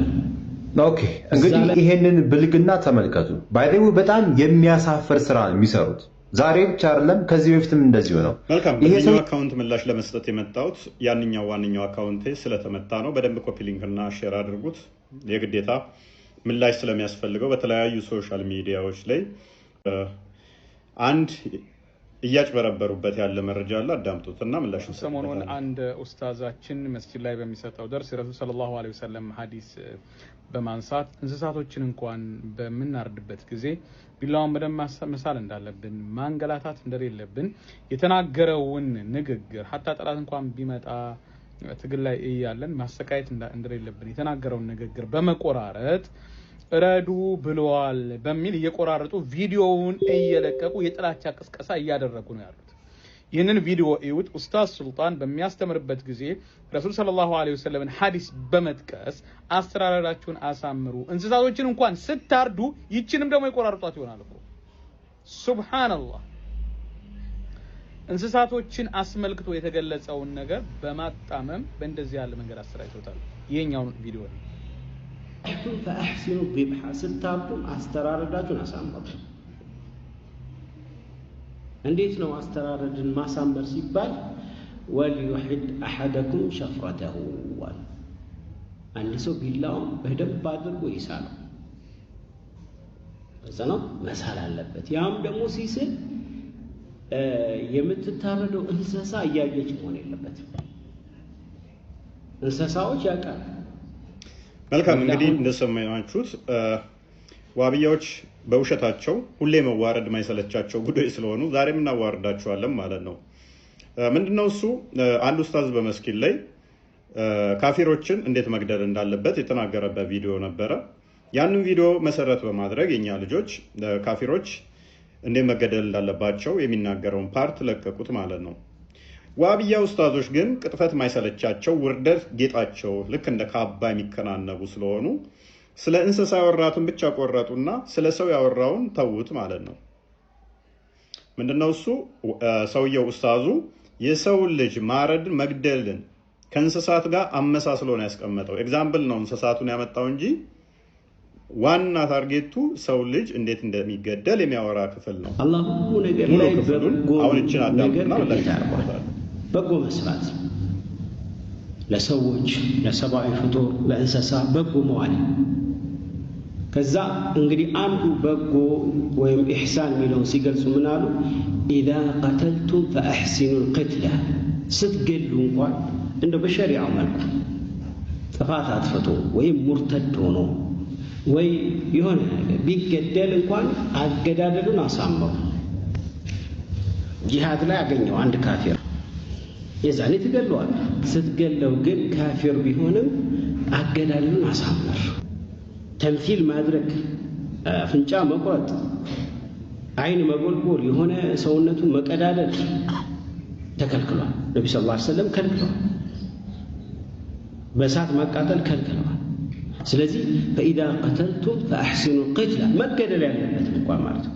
ኦኬ እንግዲህ ይሄንን ብልግና ተመልከቱ። ባይደው በጣም የሚያሳፍር ስራ የሚሰሩት ዛሬ ብቻ አይደለም፣ ከዚህ በፊትም እንደዚሁ ነው። መልካም። በዚህኛው አካውንት ምላሽ ለመስጠት የመጣሁት ያንኛው ዋንኛው አካውንቴ ስለተመታ ነው። በደንብ ኮፒ ሊንክ እና ሼር አድርጉት። የግዴታ ምላሽ ስለሚያስፈልገው በተለያዩ ሶሻል ሚዲያዎች ላይ አንድ እያጭበረበሩበት ያለ መረጃ አለ። አዳምጡትና ምላሽ። ሰሞኑን አንድ ኡስታዛችን መስጂድ ላይ በሚሰጠው ደርስ የረሱል ሰለላሁ ዐለይሂ ወሰለም ሐዲስ በማንሳት እንስሳቶችን እንኳን በምናርድበት ጊዜ ቢላዋን በደንብ መሳል እንዳለብን፣ ማንገላታት እንደሌለብን የተናገረውን ንግግር ሀታ ጠላት እንኳን ቢመጣ ትግል ላይ እያለን ማሰቃየት እንደሌለብን የተናገረውን ንግግር በመቆራረጥ ረዱ ብለዋል በሚል እየቆራረጡ ቪዲዮውን እየለቀቁ የጥላቻ ቅስቀሳ እያደረጉ ነው ያሉት። ይህንን ቪዲዮ እዩት። ኡስታዝ ሱልጣን በሚያስተምርበት ጊዜ ረሱል ሰለላሁ ዐለይሂ ወሰለም ሐዲስ በመጥቀስ አስተራራራችሁን አሳምሩ፣ እንስሳቶችን እንኳን ስታርዱ ይችንም ደግሞ ይቆራርጧት ይሆናል እኮ ሱብሃንአላህ። እንስሳቶችን አስመልክቶ የተገለጸውን ነገር በማጣመም በእንደዚህ ያለ መንገድ አስተራይቶታል። ይሄኛውን ቪዲዮ ነው ፈአሕሲኑ ዚብሐ፣ ስታርዱም አስተራረዳችሁን አሳምሩ። እንዴት ነው አስተራረድን ማሳመር ሲባል ወልዩሕድ አሐደኩም ሸፍረተሁ፣ አንድ ሰው ቢላውን በደንብ አድርጎ ይሳለው። በዛ ነው መሳል አለበት። ያም ደግሞ ሲስል የምትታረደው እንስሳ እያየች መሆን የለበትም። እንስሳዎች ያውቃሉ። መልካም እንግዲህ እንደሰማችሁት ዋብያዎች በውሸታቸው ሁሌ መዋረድ ማይሰለቻቸው ጉዳይ ስለሆኑ ዛሬም እናዋርዳቸዋለን ማለት ነው። ምንድነው እሱ? አንድ ኡስታዝ በመስጊድ ላይ ካፊሮችን እንዴት መግደል እንዳለበት የተናገረበት ቪዲዮ ነበረ። ያንን ቪዲዮ መሰረት በማድረግ የኛ ልጆች ካፊሮች እንዴት መገደል እንዳለባቸው የሚናገረውን ፓርት ለቀቁት ማለት ነው። ዋብያ ኡስታዞች ግን ቅጥፈት ማይሰለቻቸው ውርደት ጌጣቸው ልክ እንደ ካባ የሚከናነቡ ስለሆኑ ስለ እንስሳ ያወራቱን ብቻ ቆረጡና ስለ ሰው ያወራውን ተውት ማለት ነው። ምንድነው እሱ? ሰውየው ኡስታዙ የሰው ልጅ ማረድን መግደልን ከእንስሳት ጋር አመሳስሎ ነው ያስቀመጠው። ኤግዛምፕል ነው እንስሳቱን ያመጣው እንጂ ዋና ታርጌቱ ሰው ልጅ እንዴት እንደሚገደል የሚያወራ ክፍል ነው። አላህ ሁሉ ነገር ላይ አሁን እችን አዳምጥና በጎ መስራት፣ ለሰዎች፣ ለሰብአዊ ፍጡር፣ ለእንስሳ በጎ መዋል። ከዛ እንግዲህ አንዱ በጎ ወይም ኢሕሳን የሚለውን ሲገልጹ ምን አሉ? ኢዛ ቀተልቱም ፈአሕሲኑ ልቅትላ፣ ስትገሉ እንኳን እንደ በሸሪዓው መልኩ ጥፋት አጥፍቶ ወይም ሙርተድ ሆኖ ወይ የሆነ ነገር ቢገደል እንኳን አገዳደሉን አሳምሩ። ጂሃድ ላይ አገኘው አንድ ካፊር፣ የዛኔ ትገለዋል። ስትገለው ግን ካፊር ቢሆንም አገዳደሉን አሳምር። ተምሲል ማድረግ፣ አፍንጫ መቁረጥ፣ አይን መጎልጎል፣ የሆነ ሰውነቱን መቀዳደድ ተከልክሏል። ነቢ ስ ላ ሰለም ከልክለዋል። በእሳት ማቃጠል ከልክለዋል። ስለዚህ ፈኢዛ ቀተልቱም ፈአሕሲኑ ቅትላ፣ መገደል ያለበት እንኳን ማለት ነው።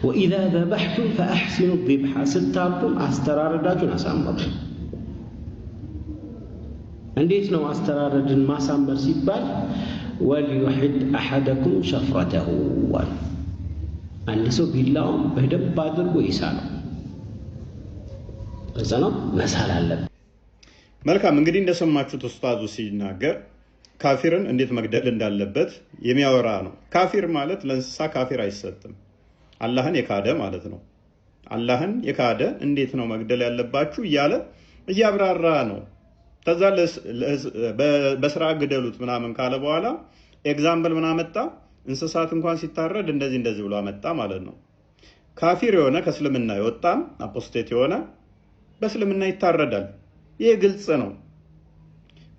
ወኢዛ ዘበሕቱም ፈአሕሲኑ ዚብሓ፣ ስታርዱም አስተራረዳችሁን አሳምሩ። እንዴት ነው አስተራረድን ማሳመር ሲባል? ወልዩሕድ አሐደኩም ሸፍረተሁ ዋል፣ አንድ ሰው ቢላውን በደንብ አድርጎ ይሳለው። ከዛ ነው መሳል አለበት። መልካም እንግዲህ እንደሰማችሁት ኡስታዙ ሲናገር ካፊርን እንዴት መግደል እንዳለበት የሚያወራ ነው። ካፊር ማለት ለእንስሳ ካፊር አይሰጥም፣ አላህን የካደ ማለት ነው። አላህን የካደ እንዴት ነው መግደል ያለባችሁ እያለ እያብራራ ነው። ከዛ በስራ ግደሉት ምናምን ካለ በኋላ ኤግዛምፕል ምን አመጣ? እንስሳት እንኳን ሲታረድ እንደዚህ ብሎ አመጣ ማለት ነው። ካፊር የሆነ ከእስልምና የወጣም አፖስቴት የሆነ በእስልምና ይታረዳል። ይህ ግልጽ ነው።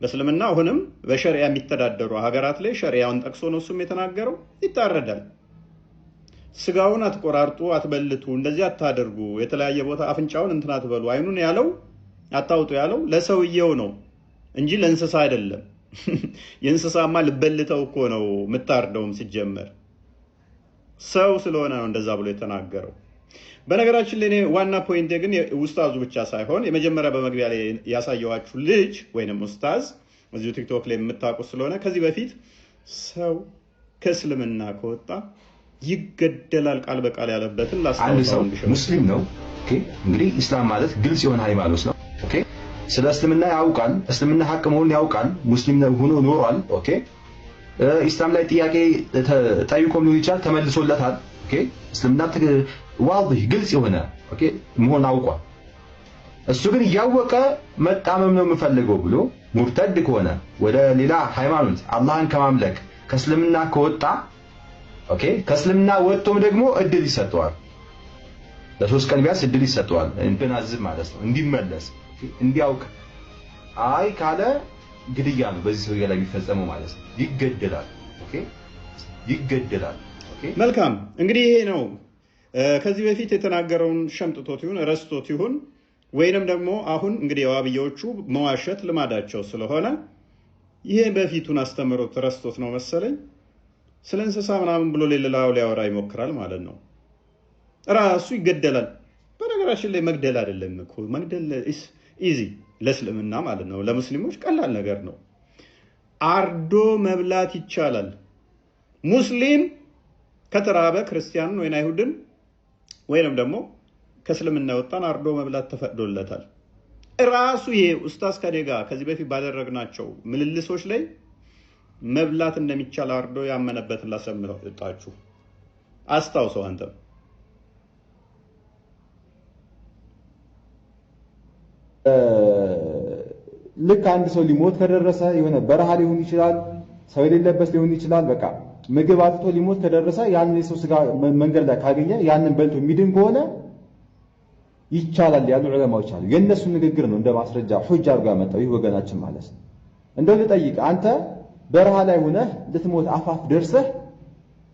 በእስልምና አሁንም በሸሪያ የሚተዳደሩ ሀገራት ላይ ሸሪያውን ጠቅሶ ነው እሱም የተናገረው፣ ይታረዳል። ስጋውን አትቆራርጡ፣ አትበልቱ፣ እንደዚህ አታደርጉ፣ የተለያየ ቦታ አፍንጫውን እንትን አትበሉ፣ አይኑን ያለው አታውጡ ያለው ለሰውየው ነው እንጂ ለእንስሳ አይደለም። የእንስሳማ ልበልተው እኮ ነው የምታርደውም ሲጀመር፣ ሰው ስለሆነ ነው እንደዛ ብሎ የተናገረው። በነገራችን ላይ ዋና ፖይንት ግን ኡስታዙ ብቻ ሳይሆን የመጀመሪያ በመግቢያ ላይ ያሳየዋችሁ ልጅ ወይንም ኡስታዝ እዚሁ ቲክቶክ ላይ የምታውቁት ስለሆነ ከዚህ በፊት ሰው ከእስልምና ከወጣ ይገደላል ቃል በቃል ያለበትን ላስታውሳው። ሙስሊም ነው። እንግዲህ ኢስላም ማለት ግልጽ የሆነ ሃይማኖት ነው። ስለ እስልምና ያውቃል፣ እስልምና ሀቅ መሆኑን ያውቃል፣ ሙስሊም ሆኖ ኖሯል። ኢስላም ላይ ጥያቄ ጠይቆም ሊሆን ይችላል፣ ተመልሶለታል። እስልምና ዋضح ግልጽ የሆነ መሆን አውቋል። እሱ ግን እያወቀ መጣመም ነው የምፈልገው ብሎ ሙርተድ ከሆነ ወደ ሌላ ሃይማኖት አላህን ከማምለክ ከእስልምና ከወጣ ከእስልምና ወጥቶም ደግሞ እድል ይሰጠዋል። ለሶስት ቀን ቢያንስ እድል ይሰጠዋል እንድናዝብ ማለት ነው፣ እንዲመለስ እንዲያውቅ። አይ ካለ ግድያ ነው በዚህ ሰው ላይ የሚፈጸመው ማለት ነው። ይገደላል። ይገደላል። መልካም እንግዲህ ይሄ ነው ከዚህ በፊት የተናገረውን ሸምጥቶት ይሁን ረስቶት ይሁን ወይንም ደግሞ አሁን እንግዲህ የዋብያዎቹ መዋሸት ልማዳቸው ስለሆነ ይሄ በፊቱን አስተምሮት ረስቶት ነው መሰለኝ ስለ እንስሳ ምናምን ብሎ ሌላው ሊያወራ ይሞክራል ማለት ነው። ራሱ ይገደላል። በነገራችን ላይ መግደል አይደለም እኮ መግደል ኢዚ ለእስልምና ማለት ነው። ለሙስሊሞች ቀላል ነገር ነው። አርዶ መብላት ይቻላል። ሙስሊም ከተራበ ክርስቲያንን ወይን አይሁድን ወይንም ደግሞ ከእስልምና ወጣን አርዶ መብላት ተፈቅዶለታል። ራሱ ይሄ ኡስታዝ ከዴጋ ከዚህ በፊት ባደረግናቸው ምልልሶች ላይ መብላት እንደሚቻል አርዶ ያመነበትን ላሰምጣችሁ። አስታውሰው አንተም ልክ አንድ ሰው ሊሞት ከደረሰ የሆነ በረሃ ሊሆን ይችላል፣ ሰው የሌለበት ሊሆን ይችላል። በቃ ምግብ አጥቶ ሊሞት ከደረሰ ያንን የሰው ስጋ መንገድ ላይ ካገኘ ያንን በልቶ የሚድን ከሆነ ይቻላል ያሉ ዑለማዎች አሉ። የእነሱ ንግግር ነው እንደ ማስረጃ ሁጃ አድርጎ ያመጣው ይህ ወገናችን ማለት ነው። እንደው ልጠይቅ፣ አንተ በረሃ ላይ ሆነህ ልትሞት አፋፍ ደርሰህ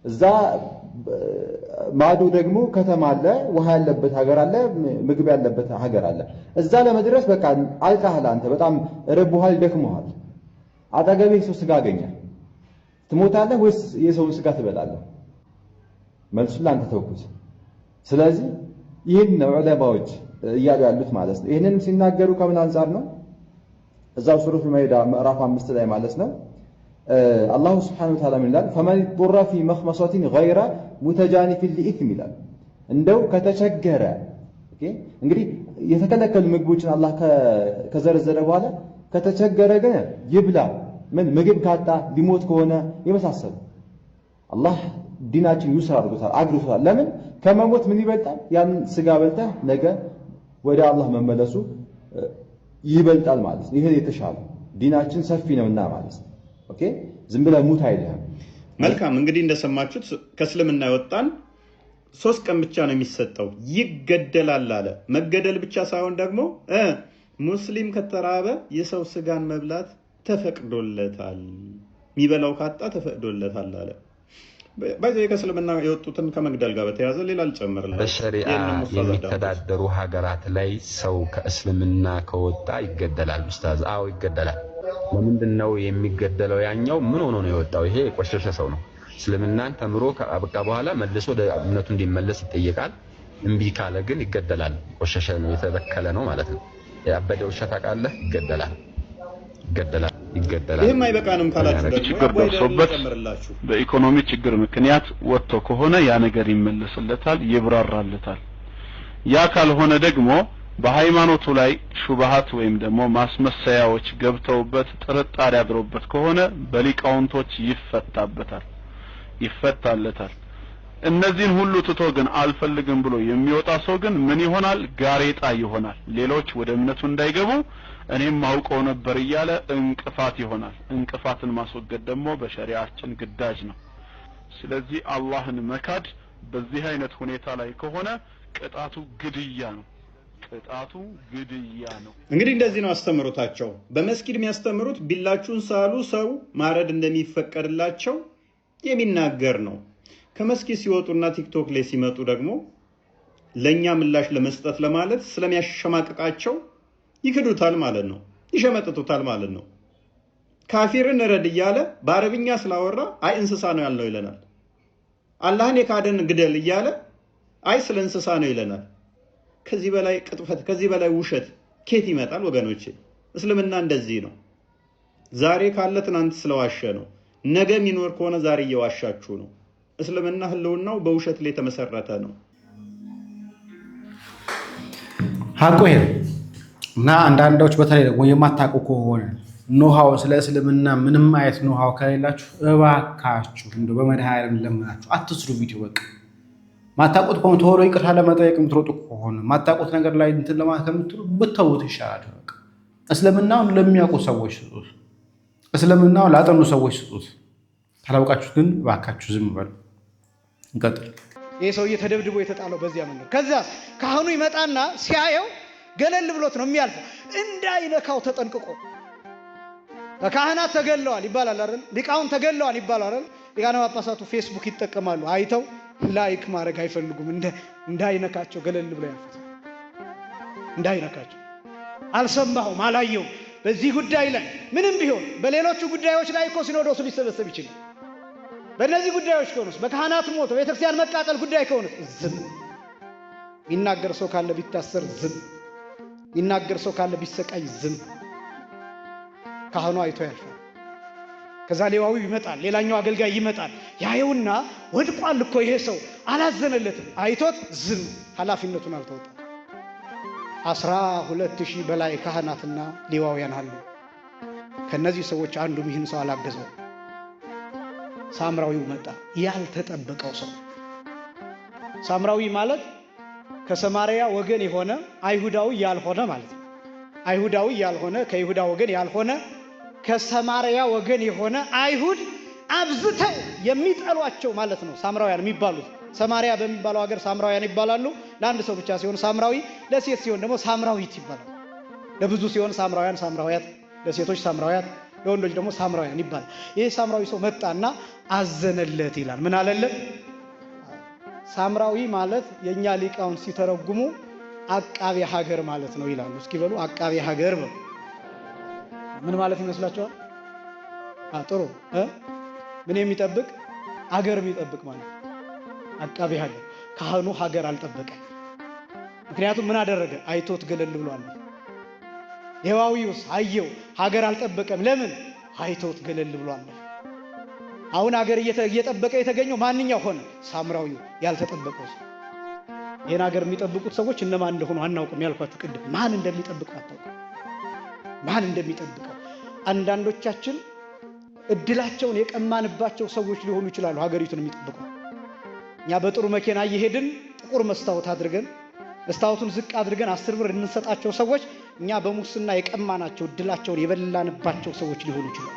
እዛ ማዶ ደግሞ ከተማ አለ፣ ውሃ ያለበት ሀገር አለ፣ ምግብ ያለበት ሀገር አለ። እዛ ለመድረስ በቃ አልቃህል፣ አንተ በጣም ርቦሃል፣ ደክሞሃል። አጠገብህ የሰው ስጋ አገኘህ፣ ትሞታለህ ወይስ የሰውን ስጋ ትበላለህ? መልሱን ለአንተ ተውኩት። ስለዚህ ይህን ነው ዑለማዎች እያሉ ያሉት ማለት ነው። ይህንን ሲናገሩ ከምን አንጻር ነው? እዛው ሱረቱል ማኢዳ ምዕራፍ 5 ላይ ማለት ነው አላሁ ስብሓነሁ ወተዓላ ምን ይላል? ፈመን ጡረ ፊ መኽመሰቲን ገይረ ሙተጃኒፊን ሊኢትም ይላል። እንደው ከተቸገረ እንግዲህ የተከለከሉ ምግቦችን አላህ ከዘረዘረ በኋላ ከተቸገረ ግን ይብላ፣ ምን ምግብ ካጣ ሊሞት ከሆነ የመሳሰሉ አላህ ዲናችን ዩስር አድርጎታል፣ አግርቶታል። ለምን ከመሞት ምን ይበልጣል? ያን ስጋ በልተህ ነገ ወደ አላህ መመለሱ ይበልጣል ማለት ነው። ይሄ የተሻለ ዲናችን ሰፊ ነውና ማለት ነው። ኦኬ ዝም ብለህ ሙት አይደለም። መልካም እንግዲህ እንደሰማችሁት ከእስልምና የወጣን 3 ቀን ብቻ ነው የሚሰጠው፣ ይገደላል አለ። መገደል ብቻ ሳይሆን ደግሞ ሙስሊም ከተራበ የሰው ስጋን መብላት ተፈቅዶለታል፣ የሚበላው ካጣ ተፈቅዶለታል አለ። ባይዘይ ከእስልምና የወጡትን ከመግደል ጋር በተያያዘ ሌላ አልጨምርልህ። በሸሪዓ የሚተዳደሩ ሀገራት ላይ ሰው ከእስልምና ከወጣ ይገደላል። ኡስታዝ አዎ ይገደላል። ለምንድን ነው የሚገደለው? ያኛው ምን ሆኖ ነው የወጣው? ይሄ የቆሸሸ ሰው ነው። እስልምናን ተምሮ ከአበቃ በኋላ መልሶ ወደ እምነቱ እንዲመለስ ይጠየቃል። እምቢ ካለ ግን ይገደላል። ቆሸሸ ነው፣ የተበከለ ነው ማለት ነው። ያበደ ውሻ ታውቃለህ? ይገደላል። ይህም አይበቃንም ካላችሁ ደግሞ ችግር ደርሶበት በኢኮኖሚ ችግር ምክንያት ወጥቶ ከሆነ ያ ነገር ይመለስለታል፣ ይብራራለታል። ያ ካልሆነ ደግሞ በሃይማኖቱ ላይ ሹብሃት ወይም ደግሞ ማስመሰያዎች ገብተውበት ጥርጣሬ አድሮበት ከሆነ በሊቃውንቶች ይፈታለታል። እነዚህን ሁሉ ትቶ ግን አልፈልግም ብሎ የሚወጣ ሰው ግን ምን ይሆናል? ጋሬጣ ይሆናል። ሌሎች ወደ እምነቱ እንዳይገቡ እኔም ማውቀው ነበር እያለ እንቅፋት ይሆናል። እንቅፋትን ማስወገድ ደግሞ በሸሪዓችን ግዳጅ ነው። ስለዚህ አላህን መካድ በዚህ አይነት ሁኔታ ላይ ከሆነ ቅጣቱ ግድያ ነው። እንግዲህ እንደዚህ ነው አስተምሮታቸው። በመስጊድ የሚያስተምሩት ቢላችሁን ሳሉ ሰው ማረድ እንደሚፈቀድላቸው የሚናገር ነው። ከመስጊድ ሲወጡና ቲክቶክ ላይ ሲመጡ ደግሞ ለኛ ምላሽ ለመስጠት ለማለት ስለሚያሸማቅቃቸው ይክዱታል ማለት ነው፣ ይሸመጥጡታል ማለት ነው። ካፊርን ረድ እያለ በአረብኛ ስላወራ አይ እንስሳ ነው ያልነው ይለናል። አላህን የካደን ግደል እያለ አይ ስለ እንስሳ ነው ይለናል። ከዚህ በላይ ቅጥፈት፣ ከዚህ በላይ ውሸት ኬት ይመጣል ወገኖቼ? እስልምና እንደዚህ ነው። ዛሬ ካለ ትናንት ስለዋሸ ነው። ነገ የሚኖር ከሆነ ዛሬ እየዋሻችሁ ነው። እስልምና ህልውናው በውሸት ላይ የተመሰረተ ነው። ሀቁ ይሄ እና አንዳንዶች በተለይ ደግሞ የማታውቁ ከሆነ ኖሃው ስለ እስልምና ምንም አይነት ኖሃው ከሌላችሁ እባካችሁ እንደው በመድኃኒዓለም ለምናችሁ አትስሩ ቪዲዮ። በቃ ማታውቁት ከሆነ ቶሎ ይቅርታ ለመጠየቅ የምትሮጡ ከሆነ ማታውቁት ነገር ላይ እንትን ለማለት ከምትሉ ብትተውት ይሻላል። በቃ እስልምናውን ለሚያውቁ ሰዎች ስጡት። እስልምናውን ላጠኑ ሰዎች ስጡት። ካላውቃችሁ ግን እባካችሁ ዝም በሉ። እንቀጥል። ይህ ሰውዬ ተደብድቦ የተጣለው በዚያ ምን ነው? ከዛ ካህኑ ይመጣና ሲያየው ገለል ብሎት ነው የሚያልፈው። እንዳይነካው ተጠንቅቆ ካህናት ተገለዋል ይባላል አይደል? ሊቃውን ተገለዋል ይባላል አይደል? ሊቃነ ጳጳሳቱ ፌስቡክ ይጠቀማሉ። አይተው ላይክ ማድረግ አይፈልጉም። እንዳይነካቸው ገለል ብሎ ያልፉት። እንዳይነካቸው አልሰማሁም፣ አላየሁም። በዚህ ጉዳይ ላይ ምንም ቢሆን በሌሎቹ ጉዳዮች ላይ እኮ ሲኖዶሱ ሊሰበሰብ ይችላል። በእነዚህ ጉዳዮች ከሆነስ በካህናት ሞት በቤተክርስቲያን መቃጠል ጉዳይ ከሆነስ ዝም። ይናገር ሰው ካለ ቢታሰር ዝም። ይናገር ሰው ካለ ቢሰቃይ ዝም። ካህኑ አይቶ ያልፋል። ከዛ ሌዋዊው ይመጣል፣ ሌላኛው አገልጋይ ይመጣል። ያየውና ወድቋል እኮ ይሄ ሰው አላዘነለትም። አይቶት ዝም። ኃላፊነቱን አልተወጣም። 12,000 በላይ ካህናትና ሌዋውያን አሉ። ከነዚህ ሰዎች አንዱም ይህን ሰው አላገዘው። ሳምራዊው መጣ፣ ያልተጠበቀው ሰው። ሳምራዊ ማለት ከሰማርያ ወገን የሆነ አይሁዳዊ ያልሆነ ማለት ነው። አይሁዳዊ ያልሆነ ከይሁዳ ወገን ያልሆነ ከሰማርያ ወገን የሆነ አይሁድ አብዝተው የሚጠሏቸው ማለት ነው ሳምራውያን የሚባሉት። ሰማርያ በሚባለው ሀገር ሳምራውያን ይባላሉ። ለአንድ ሰው ብቻ ሲሆን ሳምራዊ፣ ለሴት ሲሆን ደግሞ ሳምራዊት ይባላል። ለብዙ ሲሆን ሳምራውያን፣ ሳምራውያት፣ ለሴቶች ሳምራውያት፣ ለወንዶች ደግሞ ሳምራውያን ይባላል። ይሄ ሳምራዊ ሰው መጣና አዘነለት ይላል። ምን አለለት? ሳምራዊ ማለት የኛ ሊቃውን ሲተረጉሙ አቃቤ ሀገር ማለት ነው ይላሉ። እስኪ በሉ አቃቤ ሀገር በሉ። ምን ማለት ይመስላችኋል? ጥሩ ምን የሚጠብቅ ሀገር የሚጠብቅ ማለት አቃቤ ሀገር። ካህኑ ሀገር አልጠበቀ። ምክንያቱም ምን አደረገ? አይቶት ገለል ብሏል። ሌዋዊውስ አየው፣ ሀገር አልጠበቀም። ለምን? አይቶት ገለል ብሏል። አሁን ሀገር እየጠበቀ የተገኘው ማንኛው ሆነ? ሳምራዊው፣ ያልተጠበቀው ሰው። ይህን ሀገር የሚጠብቁት ሰዎች እነማን እንደሆኑ አናውቅም። ያልኳችሁ ቅድም ማን እንደሚጠብቅ አታውቅም። ማን እንደሚጠብቀው አንዳንዶቻችን እድላቸውን የቀማንባቸው ሰዎች ሊሆኑ ይችላሉ ሀገሪቱን የሚጠብቁ። እኛ በጥሩ መኪና እየሄድን ጥቁር መስታወት አድርገን መስታወቱን ዝቅ አድርገን 10 ብር እንሰጣቸው ሰዎች እኛ በሙስና የቀማናቸው እድላቸውን የበላንባቸው ሰዎች ሊሆኑ ይችላሉ።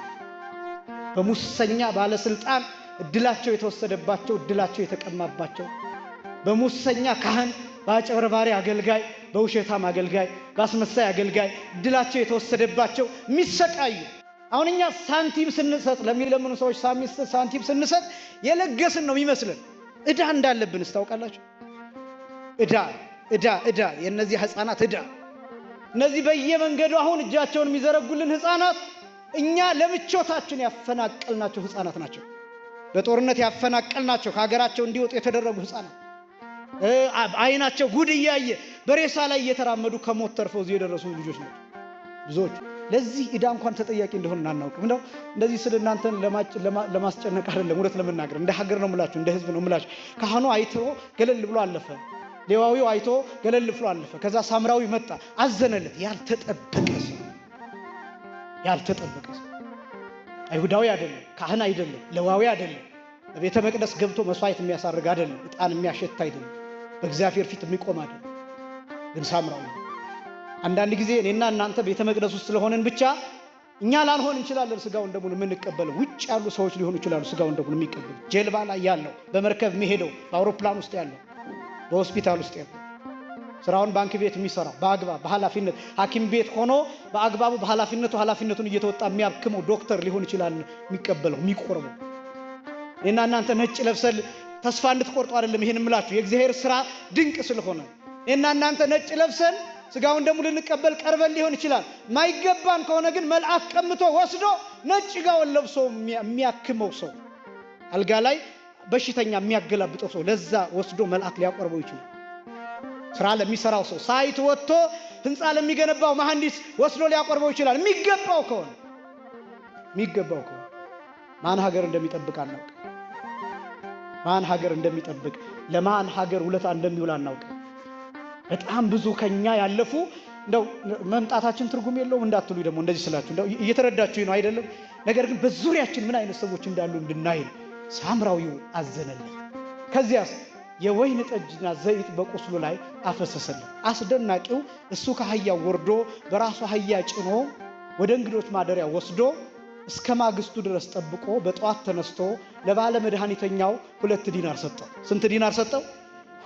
በሙሰኛ ባለስልጣን እድላቸው የተወሰደባቸው፣ እድላቸው የተቀማባቸው፣ በሙሰኛ ካህን፣ በአጭበርባሪ አገልጋይ፣ በውሸታም አገልጋይ፣ በአስመሳይ አገልጋይ እድላቸው የተወሰደባቸው የሚሰቃዩ። አሁን እኛ ሳንቲም ስንሰጥ ለሚለምኑ ሰዎች ሳንቲም ስንሰጥ የለገስን ነው የሚመስለን። ዕዳ እንዳለብን እስታውቃላችሁ። ዕዳ የእነዚህ ህፃናት ዕዳ። እነዚህ በየመንገዱ አሁን እጃቸውን የሚዘረጉልን ህፃናት እኛ ለምቾታችን ያፈናቀልናቸው ህፃናት ናቸው። በጦርነት ያፈናቀልናቸው ከሀገራቸው እንዲወጡ የተደረጉ ህፃናት አይናቸው ጉድ እያየ በሬሳ ላይ እየተራመዱ ከሞት ተርፈው እዚህ የደረሱ ልጆች ናቸው ብዙዎቹ። ለዚህ ዕዳ እንኳን ተጠያቂ እንደሆነ እናናውቅም። እንደው እንደዚህ ስለ እናንተን ለማስጨነቅ አይደለም፣ እውነት ለመናገር እንደ ሀገር ነው የምላችሁ፣ እንደ ህዝብ ነው የምላችሁ። ካህኑ አይቶ ገለል ብሎ አለፈ። ሌዋዊው አይቶ ገለል ብሎ አለፈ። ከዛ ሳምራዊ መጣ፣ አዘነለት። ያልተጠበቀ ሰው አይሁዳዊ አይደለም፣ ካህን አይደለም፣ ሌዋዊ አይደለም፣ በቤተ መቅደስ ገብቶ መስዋዕት የሚያሳርግ አይደለም፣ ዕጣን የሚያሸት አይደለም፣ በእግዚአብሔር ፊት የሚቆም አይደለም። ግን ሳምራዊ አንዳንድ ጊዜ እኔና እናንተ ቤተ መቅደስ ውስጥ ስለሆነን ብቻ እኛ ላንሆን እንችላለን ስጋውን ደሙን የምንቀበለው። ውጭ ያሉ ሰዎች ሊሆኑ ይችላሉ ስጋውን ደሙን የሚቀበሉ። ጀልባ ላይ ያለው፣ በመርከብ የሚሄደው፣ በአውሮፕላን ውስጥ ያለው፣ በሆስፒታል ውስጥ ያለው፣ ስራውን ባንክ ቤት የሚሰራው በአግባብ በኃላፊነት፣ ሐኪም ቤት ሆኖ በአግባቡ ኃላፊነቱን እየተወጣ የሚያክመው ዶክተር ሊሆን ይችላል የሚቀበለው የሚቆርበው። እኔና እናንተ ነጭ ለብሰን ተስፋ እንድትቆርጡ አይደለም ይሄን እምላችሁ፣ የእግዚአብሔር ስራ ድንቅ ስለሆነ እኔና እናንተ ነጭ ለብሰን ስጋውን ደሙ ልንቀበል ቀርበን ሊሆን ይችላል። ማይገባን ከሆነ ግን መልአክ ቀምቶ ወስዶ ነጭ ጋውን ለብሶ የሚያክመው ሰው፣ አልጋ ላይ በሽተኛ የሚያገላብጠው ሰው ለዛ ወስዶ መልአክ ሊያቆርበው ይችላል። ስራ ለሚሰራው ሰው፣ ሳይት ወጥቶ ህንፃ ለሚገነባው መሐንዲስ ወስዶ ሊያቆርበው ይችላል። የሚገባው ከሆነ ማን ሀገር እንደሚጠብቅ አናውቅ። ማን ሀገር እንደሚጠብቅ ለማን ሀገር ውለታ እንደሚውል አናውቅ። በጣም ብዙ ከኛ ያለፉ እንደው መምጣታችን ትርጉም የለውም እንዳትሉ ደግሞ እንደዚህ ስላችሁ እንደው እየተረዳችሁ ነው አይደለም። ነገር ግን በዙሪያችን ምን አይነት ሰዎች እንዳሉ እንድናይ ሳምራዊው አዘነለት። ከዚያስ የወይን ጠጅና ዘይት በቁስሉ ላይ አፈሰሰለት። አስደናቂው እሱ ከአህያው ወርዶ በራሱ አህያ ጭኖ ወደ እንግዶች ማደሪያ ወስዶ እስከ ማግስቱ ድረስ ጠብቆ በጠዋት ተነስቶ ለባለ መድኃኒተኛው 2 ዲናር ሰጠው። ስንት ዲናር ሰጠው?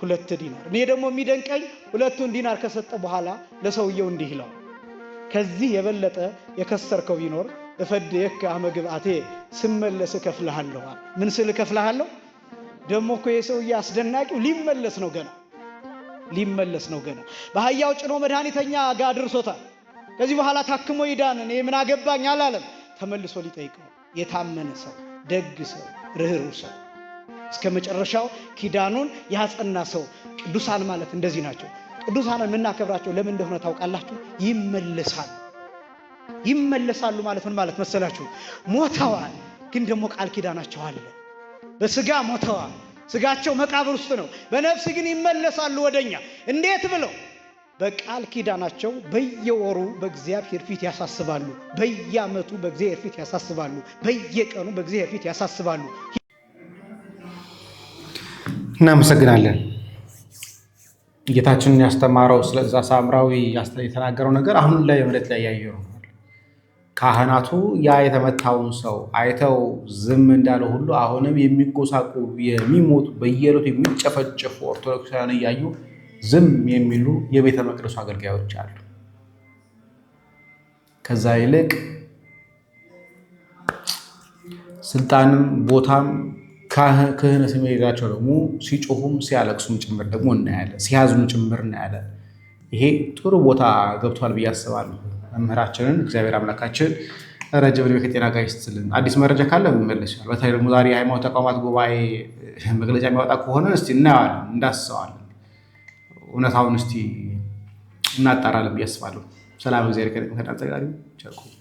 2 ዲናር። እኔ ደግሞ የሚደንቀኝ 2 ዲናር ከሰጠ በኋላ ለሰውየው እንዲህ ይለዋል፣ ከዚህ የበለጠ የከሰርከው ቢኖር እፈድየከ አመግብአቴ ስመለስ እከፍልሃለሁ። ምን ስል እከፍልሃለሁ? ደግሞ እኮ የሰውዬ አስደናቂው ሊመለስ ነው ገና በአህያው ጭኖ መድኃኒተኛ ጋር አድርሶታል። ከዚህ በኋላ ታክሞ ይዳን እኔ ምን አገባኝ አላለም። ተመልሶ ሊጠይቀው የታመነ ሰው፣ ደግ ሰው፣ ርህሩህ ሰው፣ እስከ መጨረሻው ኪዳኑን ያጸና ሰው። ቅዱሳን ማለት እንደዚህ ናቸው። ቅዱሳንን የምናከብራቸው ለምን እንደሆነ ታውቃላችሁ? ይመለሳሉ ማለት ምን ማለት መሰላችሁ? ሞተዋል፣ ግን ደግሞ ቃል ኪዳናቸው አለ። በስጋ ሞተዋል፣ ስጋቸው መቃብር ውስጥ ነው። በነፍስ ግን ይመለሳሉ ወደኛ። እንዴት ብለው? በቃል ኪዳናቸው በየወሩ በእግዚአብሔር ፊት ያሳስባሉ። በየዓመቱ በእግዚአብሔር ፊት ያሳስባሉ። በየቀኑ በእግዚአብሔር ፊት ያሳስባሉ። እናመሰግናለን። ጌታችንን ያስተማረው ስለዛ ሳምራዊ የተናገረው ነገር አሁን ላይ መሬት ላይ ያየው ነው። ካህናቱ ያ የተመታውን ሰው አይተው ዝም እንዳለ ሁሉ አሁንም የሚጎሳቁ የሚሞቱ በየዕለቱ የሚጨፈጨፉ ኦርቶዶክሳውያን እያዩ ዝም የሚሉ የቤተ መቅደሱ አገልጋዮች አሉ። ከዛ ይልቅ ስልጣንም ቦታም ክህነት የሚሄዳቸው ደግሞ ሲጮሁም ሲያለቅሱም ጭምር ደግሞ እናያለን፣ ሲያዝኑ ጭምር እናያለን። ይሄ ጥሩ ቦታ ገብቷል ብዬ አስባለሁ። መምህራችንን እግዚአብሔር አምላካችን ረጅም ዕድሜ ከጤና ጋር ይስጥልን። አዲስ መረጃ ካለ ይመለሳል። በተለይ ደግሞ ዛሬ የሃይማኖት ተቋማት ጉባኤ መግለጫ የሚያወጣ ከሆነ እስቲ እናየዋለን፣ እንዳስሰዋለን፣ እውነታውን እስቲ እናጣራለን ብዬ አስባለሁ። ሰላም እግዚአብሔር ከእናንተ ጋር ይሁን።